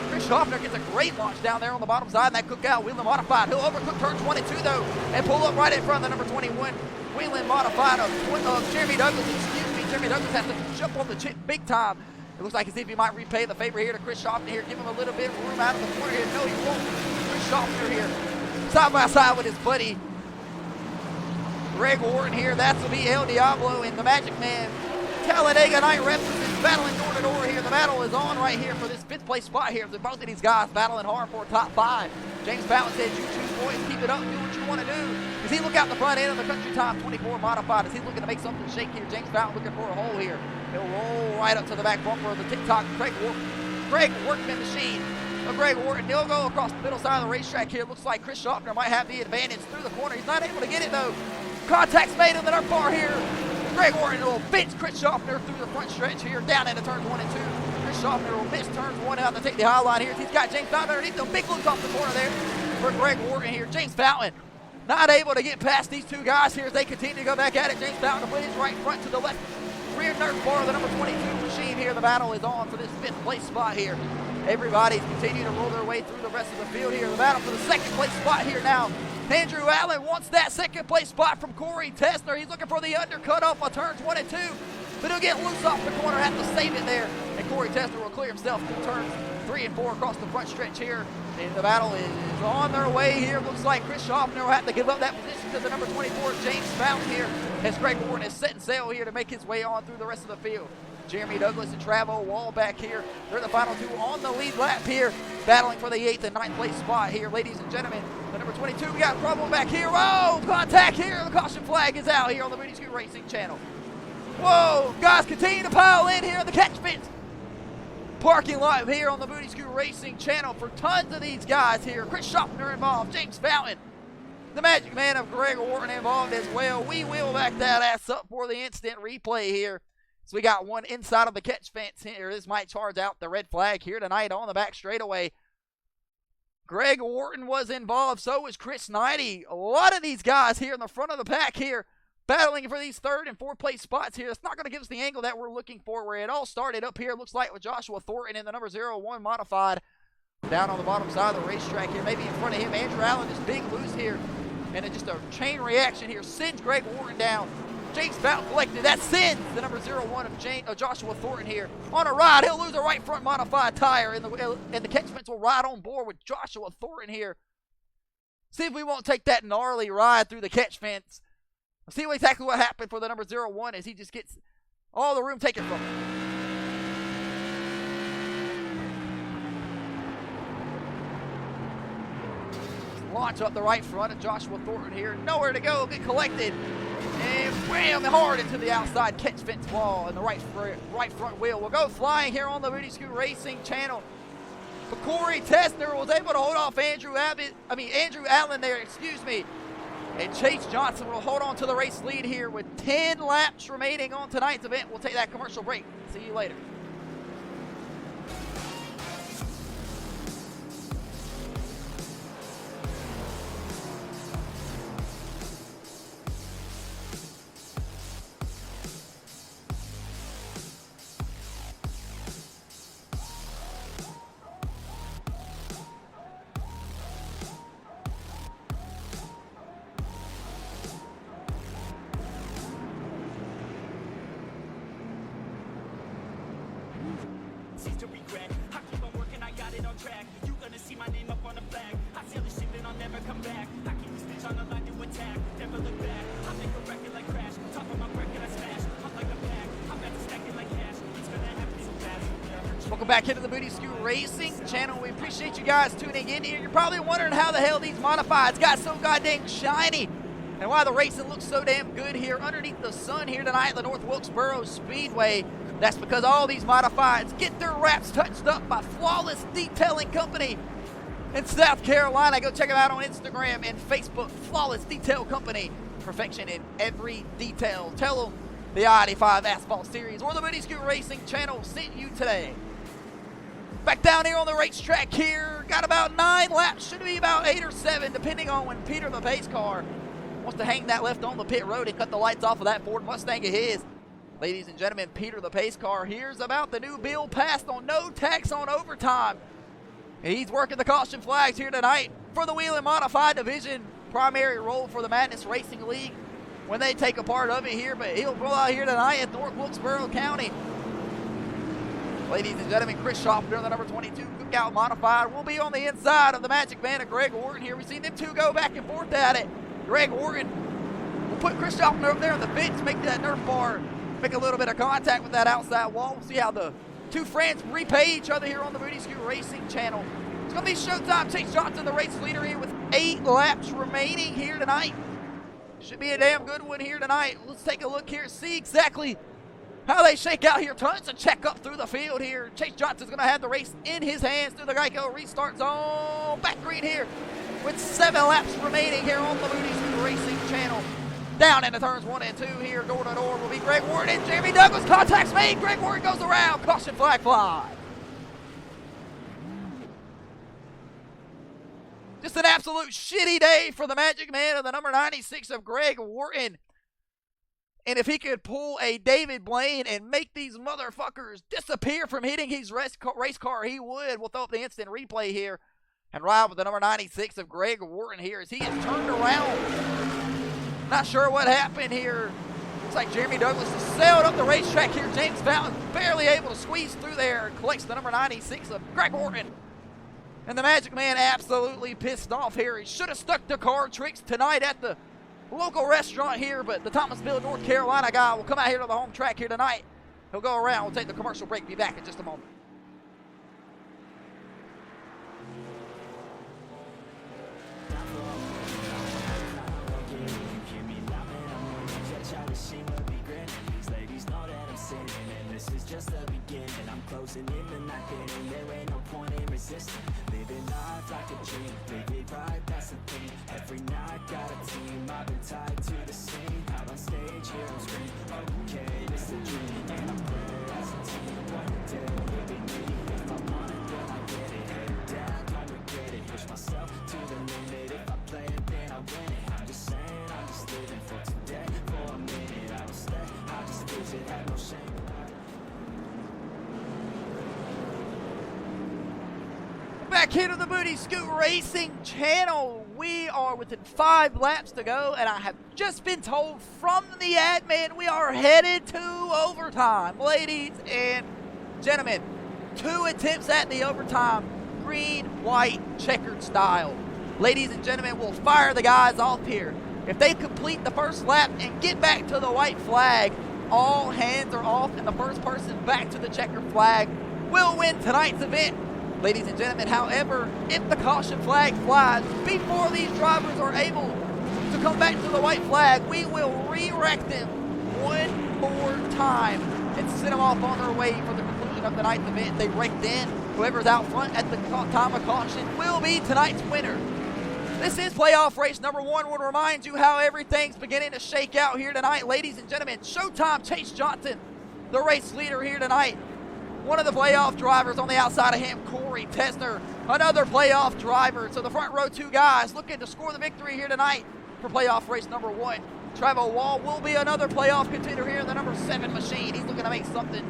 Chris Schaffner gets a great launch down there on the bottom side, and that cookout Wheeling Modified. He'll overcook turn 22, though, and pull up right in front of the number 21 Wheeling Modified of Jeremy Douglas. Excuse me, Jeremy Douglas has to jump on the chip big time. It looks like as if he might repay the favor here to Chris Schaffner here, give him a little bit of room out of the corner here. No, he won't. Chris Schaffner here, side by side with his buddy Greg Wharton here. That's will be El Diablo and the Magic Man. Talladega Night Represents battling door to door here. The battle is on right here for this 5th place spot here. So both of these guys battling hard for a top 5. James Fountain says, you two boys, keep it up, do what you want to do. As he look out the front end of the Country Tom 24 Modified, as he's looking to make something shake here. James Fountain looking for a hole here. He'll roll right up to the back bumper of the TikTok Greg Workman machine. Greg Wharton, he'll go across the middle side of the racetrack here. Looks like Chris Schaffner might have the advantage through the corner. He's not able to get it though. Contact's made on the far here. Greg Wharton will fence Chris Schaffner through the front stretch here, down into turn 1 and 2. Chris Chris Schaffner will miss turns one out to take the high line here. He's got James Fountain underneath them. Big loop off the corner there for Greg Wharton here. James Fountain not able to get past these two guys here as they continue to go back at it. James Fountain to put his right front to the left rear nerf bar of the number 22 machine here. The battle is on for this 5th place spot here. Everybody's continuing to roll their way through the rest of the field here. The battle for the 2nd place spot here now. Andrew Allen wants that 2nd place spot from Corey Tessner. He's looking for the undercut off of turns 1 and 2, but he'll get loose off the corner, have to save it there. And Corey Tessner will clear himself through turns 3 and 4 across the front stretch here. And the battle is on their way here. Looks like Chris Schaffner will have to give up that position to the number 24, James Fountain here, as Greg Wharton is setting sail here to make his way on through the rest of the field. Jeremy Douglas and Travo Wall back here. They're the final two on the lead lap here, battling for the 8th and 9th place spot here. Ladies and gentlemen, the number 22, we got trouble back here. Whoa, contact here. The caution flag is out here on the Moody Scoot Racing channel. Whoa, guys continue to pile in here in the catch fence parking lot here on the Moody Scoot Racing channel for tons of these guys here. Chris Schaffner involved, James Fountain, the Magic Man of Greg Wharton involved as well. We will back that ass up for the instant replay here. So we got one inside of the catch fence here. This might charge out the red flag here tonight on the back straightaway. Greg Wharton was involved, so was Chris Knighty. A lot of these guys here in the front of the pack here battling for these 3rd and 4th place spots here. It's not going to give us the angle that we're looking for where it all started up here. Looks like with Joshua Thornton in the number 01 modified down on the bottom side of the racetrack here. Maybe in front of him, Andrew Allen just big loose here. And just a chain reaction here sends Greg Wharton down. James Fountain collected. That sends the number 01 of Joshua Thornton here on a ride. He'll lose a right front modified tire, and the catch fence will ride on board with Joshua Thornton here. See if we won't take that gnarly ride through the catch fence. See exactly what happened for the number 01 as he just gets all the room taken from him. Launch up the right front of Joshua Thornton here. Nowhere to go. Get collected. And wham hard into the outside catch fence wall, and the right front wheel will go flying here on the Moody Scoot Racing channel. But Corey Tessner was able to hold off Andrew Allen there, And Chase Johnson will hold on to the race lead here with 10 laps remaining on tonight's event. We'll take that commercial break. See you later. To regret, I keep on working, I got it on track. You gonna see my name up on the flag. I sail the ship and I'll never come back. I keep this bitch on the line to attack. Never look back. I make a record like Crash. Top of my record I smash. I'm like a pack. I'm about to stack it like cash. It's gonna happen so fast. Welcome back into the Moody Scoot Racing channel. We appreciate you guys tuning in here. You're probably wondering how the hell these modifieds got so goddamn shiny and why the racing looks so damn good here underneath the sun here tonight at the North Wilkesboro Speedway. That's because all these modifieds get their wraps touched up by Flawless Detailing Company in South Carolina. Go check them out on Instagram and Facebook. Flawless Detail Company. Perfection in every detail. Tell them the I-85 Asphalt Series or the Moody Scoot Racing channel sent you today. Back down here on the racetrack here. Got about 9 laps. Should be about 8 or 7 depending on when Peter the pace car wants to hang that left on the pit road and cut the lights off of that Ford Mustang of his. Ladies and gentlemen, Peter the pace car hears about the new bill passed on no tax on overtime. And he's working the caution flags here tonight for the WHELEN Modified Division. Primary role for the Madness Racing League when they take a part of it here. But he'll roll out here tonight at North Wilkesboro County. Ladies and gentlemen, Chris Schaffner, the number 22 Cookout Modified, will be on the inside of the Magic Man of Greg Wharton here. We've seen them two go back and forth at it. Greg Wharton will put Chris Schaffner up there on the fence, make that Nerf bar, make a little bit of contact with that outside wall. We'll see how the two friends repay each other here on the Moody Scoot Racing channel. It's going to be showtime. Chase Johnson, the race leader here with 8 laps remaining here tonight. Should be a damn good one here tonight. Let's take a look here, see exactly how they shake out here. Tons of check up through the field here. Chase Johnson's going to have the race in his hands through the Geico restart zone. Back green here with 7 laps remaining here on the Moody Scoot Racing channel. Down into turns 1 and 2 here. Door to door will be Greg Wharton and Jeremy Douglas. Contacts made. Greg Wharton goes around. Caution flag fly. Just an absolute shitty day for the Magic Man of the number 96 of Greg Wharton. And if he could pull a David Blaine and make these motherfuckers disappear from hitting his race car, he would. We'll throw up the instant replay here and ride with the number 96 of Greg Wharton here as he is turned around. Not sure what happened here. Looks like Jeremy Douglas has sailed up the racetrack here. James Fountain barely able to squeeze through there and collects the number 96 of Greg Wharton. And the Magic Man absolutely pissed off here. He should have stuck to card tricks tonight at the local restaurant here, but the Thomasville, North Carolina guy will come out here to the home track here tonight. He'll go around. We'll take the commercial break. Be back in just a moment. This is just the beginning. I'm closing in the night and there ain't no point in resisting. Living life like a dream, live it right, that's the thing. Every night got a team, I've been tied to the scene. Out on stage, here on screen, okay, this a dream. And I'm playing as a team, one day it'll be me. If I want it, then I get it. Head down, don't regret it. Push myself to the limit. If I play it, then I win it. I'm just saying, I'm just living for today. For a minute, I don't stay, I just lose it, have no shame. Back here to the Booty Scoot Racing channel. We are within 5 laps to go, and I have just been told from the admin we are headed to overtime. Ladies and gentlemen, 2 attempts at the overtime, green, white, checkered style. Ladies and gentlemen, we'll fire the guys off here. If they complete the first lap and get back to the white flag, all hands are off, and the first person back to the checkered flag will win tonight's event. Ladies and gentlemen, however, if the caution flag flies before these drivers are able to come back to the white flag, we will re-wreck them one more time and send them off on their way for the conclusion of tonight's event. They wrecked in. Whoever's out front at the time of caution will be tonight's winner. This is playoff race number 1. We'll remind you how everything's beginning to shake out here tonight. Ladies and gentlemen, Showtime Chase Johnson, the race leader here tonight. One of the playoff drivers on the outside of him, Corey Tesner, another playoff driver. So the front row 2 guys looking to score the victory here tonight for playoff race number 1. Travel Wall will be another playoff contender here in the number 7 machine. He's looking to make something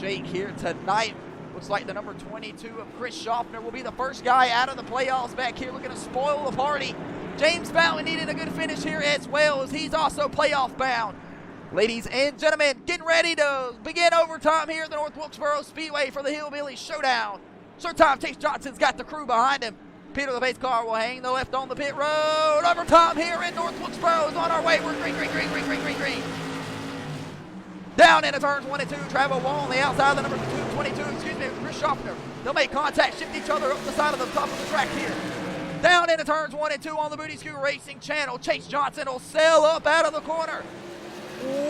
shake here tonight. Looks like the number 22 of Chris Schaffner will be the first guy out of the playoffs back here looking to spoil the party. James Fountain needed a good finish here as well as he's also playoff bound. Ladies and gentlemen, getting ready to begin overtime here at the North Wilkesboro Speedway for the Hillbilly Showdown. Showtime Chase Johnson's got the crew behind him. Peter the pace car will hang the left on the pit road. Overtime here in North Wilkesboro is on our way. We're green. Down into turns 1 and 2. Travel Wall on the outside of the number 22, Chris Schaffner. They'll make contact, shift each other up the side of the top of the track here. Down into turns 1 and 2 on the Booty Scoot Racing channel. Chase Johnson will sail up out of the corner.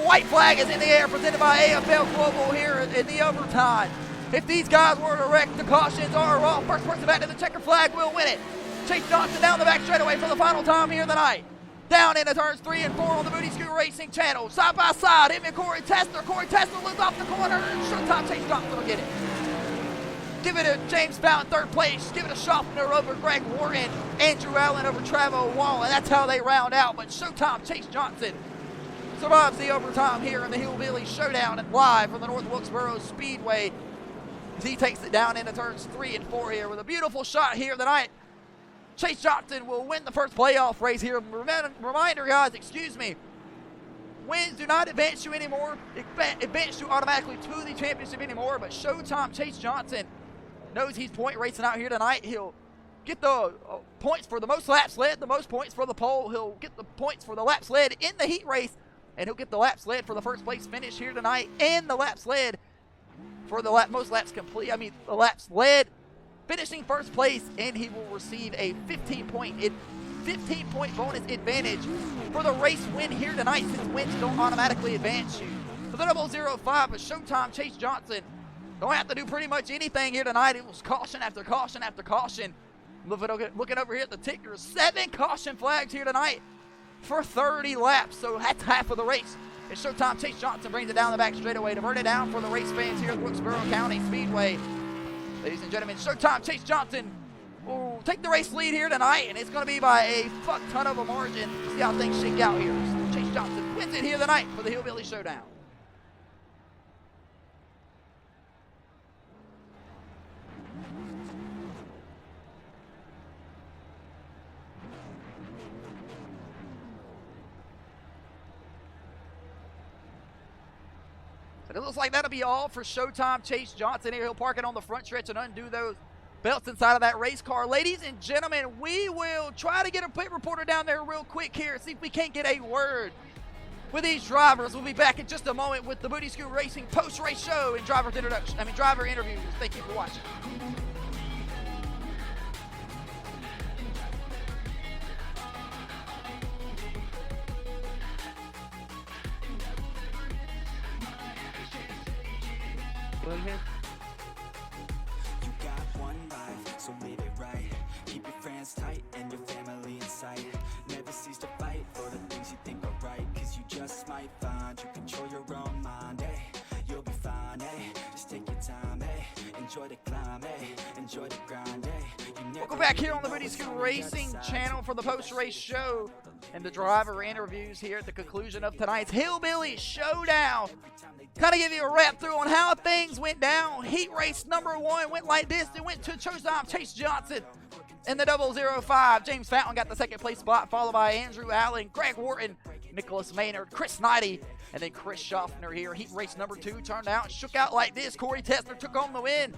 White flag is in the air, presented by AFL Global here in the overtime. If these guys were to wreck, the cautions are off. First person back to the checker flag will win it. Chase Johnson down the back straightaway for the final time here tonight. Down into turns 3 and 4 on the Booty Scoot Racing channel. Side by side, him and Corey Tesner. Corey Tesner looks off the corner. Showtime Chase Johnson will get it. Give it to James Fountain, 3rd place. Give it to Schaffner over Greg Wharton. Andrew Allen over Travel Wall. And that's how they round out. But Showtime Chase Johnson survives the overtime here in the Hillbilly Showdown and live from the North Wilkesboro Speedway as he takes it down into turns 3 and 4 here with a beautiful shot here tonight. Chase Johnson will win the first playoff race here. Reminder, guys, wins do not advance you anymore. Advance you automatically to the championship anymore, but Showtime Chase Johnson knows he's point racing out here tonight. He'll get the points for the most laps led, the most points for the pole. He'll get the points for the laps led in the heat race, and he'll get the laps led for the first place finish here tonight, and the laps led for the most laps complete. The laps led, finishing first place, and he will receive a 15-point bonus advantage for the race win here tonight, since wins don't automatically advance you. For the 005 of Showtime Chase Johnson, don't have to do pretty much anything here tonight. It was caution after caution after caution. Looking over here at the ticker, 7 caution flags here tonight for 30 laps, so that's half of the race. It's Showtime Chase Johnson brings it down the back straightaway to burn it down for the race fans here at Wilkesboro County Speedway. Ladies and gentlemen, Showtime Chase Johnson will take the race lead here tonight, and it's going to be by a fuck ton of a margin. See how things shake out here. Chase Johnson wins it here tonight for the Hillbilly Showdown. It looks like that'll be all for Showtime Chase Johnson here. He'll park it on the front stretch and undo those belts inside of that race car. Ladies and gentlemen, we will try to get a pit reporter down there real quick here. See if we can't get a word with these drivers. We'll be back in just a moment with the Booty Scoot Racing post-race show and driver interviews. Thank you for watching. You got one life, so live it right. Keep your friends tight and your family in sight. Never cease to fight for the things you think are right, cause you just might find you control your own mind, eh? You'll be fine, eh? Just take your time, eh? Enjoy the climb, eh? Enjoy the grind, eh? Welcome back here on the Booty Scoot Racing channel for the post-race show and the driver interviews here at the conclusion of tonight's Hillbilly Showdown. Kind of give you a wrap through on how things went down. Heat race number 1 went like this. It went to Showtime Chase Johnson in the 005. James Fountain got the second place spot, followed by Andrew Allen, Greg Wharton, Nicholas Maynard, Chris Knighty, and then Chris Schaffner here. Heat race number 2 turned out and shook out like this. Corey Tessner took home the win.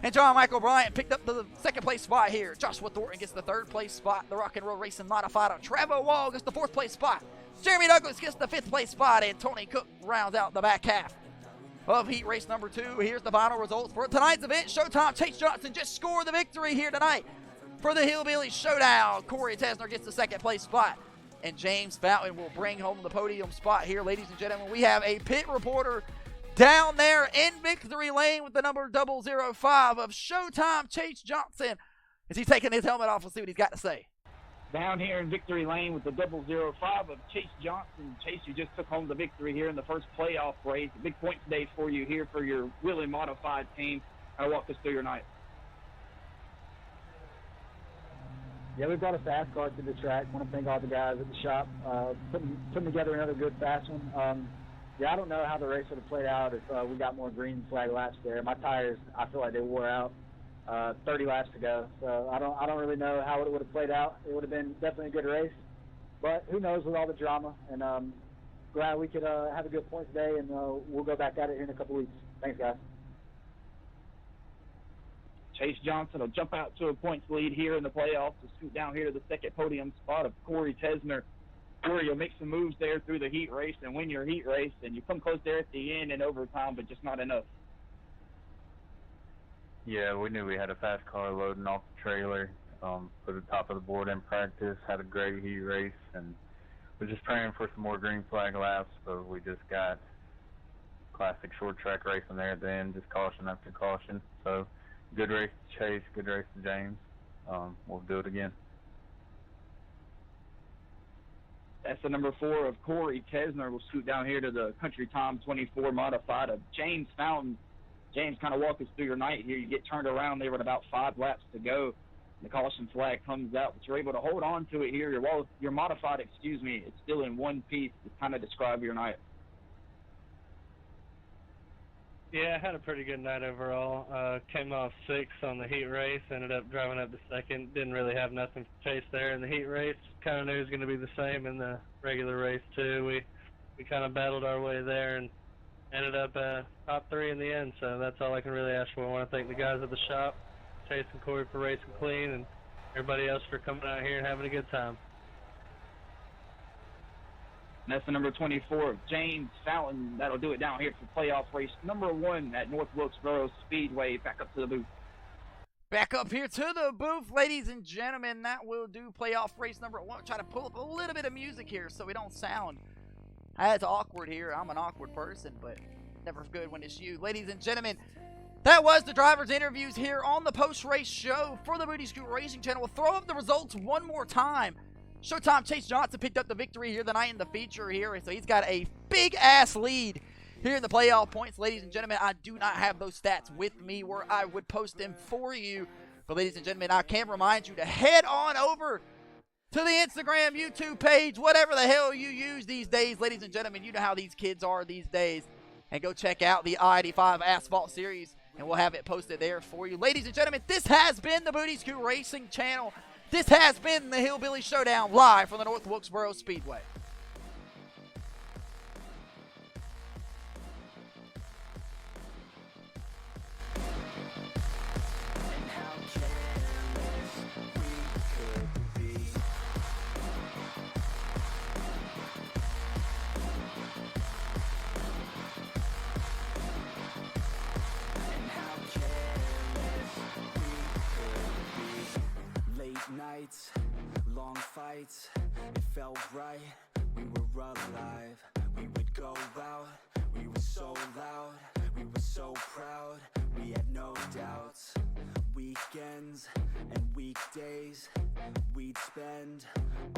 And John Michael Bryant picked up the second place spot here. Joshua Thornton gets the third place spot. The Rock and Roll Racing Modified. Trevor Wall gets the fourth place spot. Jeremy Douglas gets the fifth place spot. And Tony Cook rounds out the back half of heat race number 2. Here's the final results for tonight's event. Showtime Chase Johnson just scored the victory here tonight for the Hillbilly Showdown. Corey Tessner gets the second place spot. And James Fountain will bring home the podium spot here. Ladies and gentlemen, we have a pit reporter down there in victory lane with the number 005 of Showtime Chase Johnson. Is he taking his helmet off? We'll see what he's got to say. Down here in victory lane with the 005 of Chase Johnson. Chase, you just took home the victory here in the first playoff race. A big point today for you here for your WHELEN modified team. How walk us through your night? Yeah, we brought a fast car to the track. I want to thank all the guys at the shop putting together another good fast one. Yeah, I don't know how the race would have played out if we got more green flag laps there. My tires, I feel like they wore out 30 laps to go. So I don't really know how it would have played out. It would have been definitely a good race. But who knows with all the drama. And glad we could have a good point today, and we'll go back at it here in a couple weeks. Thanks, guys. Chase Johnson will jump out to a points lead here in the playoffs to scoot down here to the second podium spot of Corey Tessner. Corey, you'll make some moves there through the heat race and win your heat race, and you come close there at the end in overtime, but just not enough. Yeah, we knew we had a fast car loading off the trailer, put the top of the board in practice, had a great heat race, and we're just praying for some more green flag laps, but we just got classic short track racing there at the end, just caution after caution. So good race to Chase, good race to James. We'll do it again. That's the number 4 of Corey Tessner. We'll scoot down here to the Country Tom 24 modified of James Fountain. James, kind of walk us through your night here. You get turned around there with about 5 laps to go. The caution flag comes out, but you're able to hold on to it here. Your modified, it's still in one piece to kind of describe your night. Yeah, I had a pretty good night overall. Came off 6th on the heat race, ended up driving up to 2nd. Didn't really have nothing to chase there in the heat race. Kind of knew it was going to be the same in the regular race too. We kind of battled our way there and ended up top 3 in the end. So that's all I can really ask for. I want to thank the guys at the shop, Chase and Corey for racing clean, and everybody else for coming out here and having a good time. And that's the number 24 of James Fountain. That'll do it down here for playoff race number 1 at North Wilkesboro Speedway. Back up to the booth. Back up here to the booth, ladies and gentlemen. That will do playoff race number 1. Try to pull up a little bit of music here so we don't sound as awkward here. I'm an awkward person, but never good when it's you. Ladies and gentlemen, that was the drivers' interviews here on the post-race show for the Booty Scoot Racing channel. We'll throw up the results one more time. Showtime Chase Johnson picked up the victory here tonight in the feature here, so he's got a big-ass lead here in the playoff points. Ladies and gentlemen, I do not have those stats with me where I would post them for you But ladies and gentlemen, I can remind you to head on over to the Instagram, YouTube page, whatever the hell you use these days. Ladies and gentlemen, you know how these kids are these days. And go check out the I-85 Asphalt Series, and we'll have it posted there for you. Ladies and gentlemen, this has been the Booty Scoot Racing channel. This has been the Hillbilly Showdown live from the North Wilkesboro Speedway. Nights, long fights, it felt right, we were alive. We would go out, we were so loud, we were so proud, we had no doubts. Weekends and weekdays, we'd spend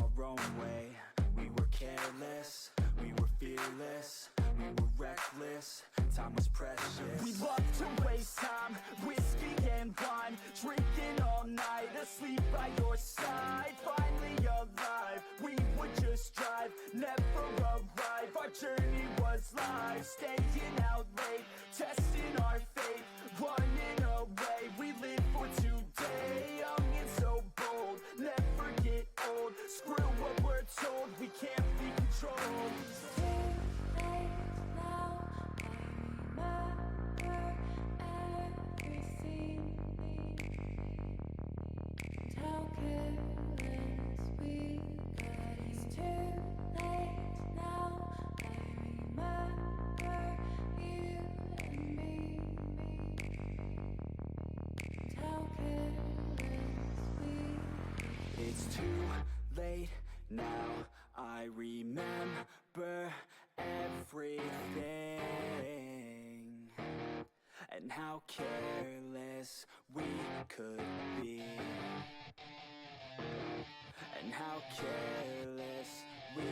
our own way. We were careless, we were fearless, we were reckless, time was precious. We love to waste time, whiskey and wine, drinking all night, asleep by your side. Finally alive, we would just drive, never arrive. Our journey was live, staying out late, testing our fate, running away. We live for today, young and so bold, never get old. Screw what we're told, we can't be controlled. It's too late now, I remember everything, and how careless we could be, and how careless we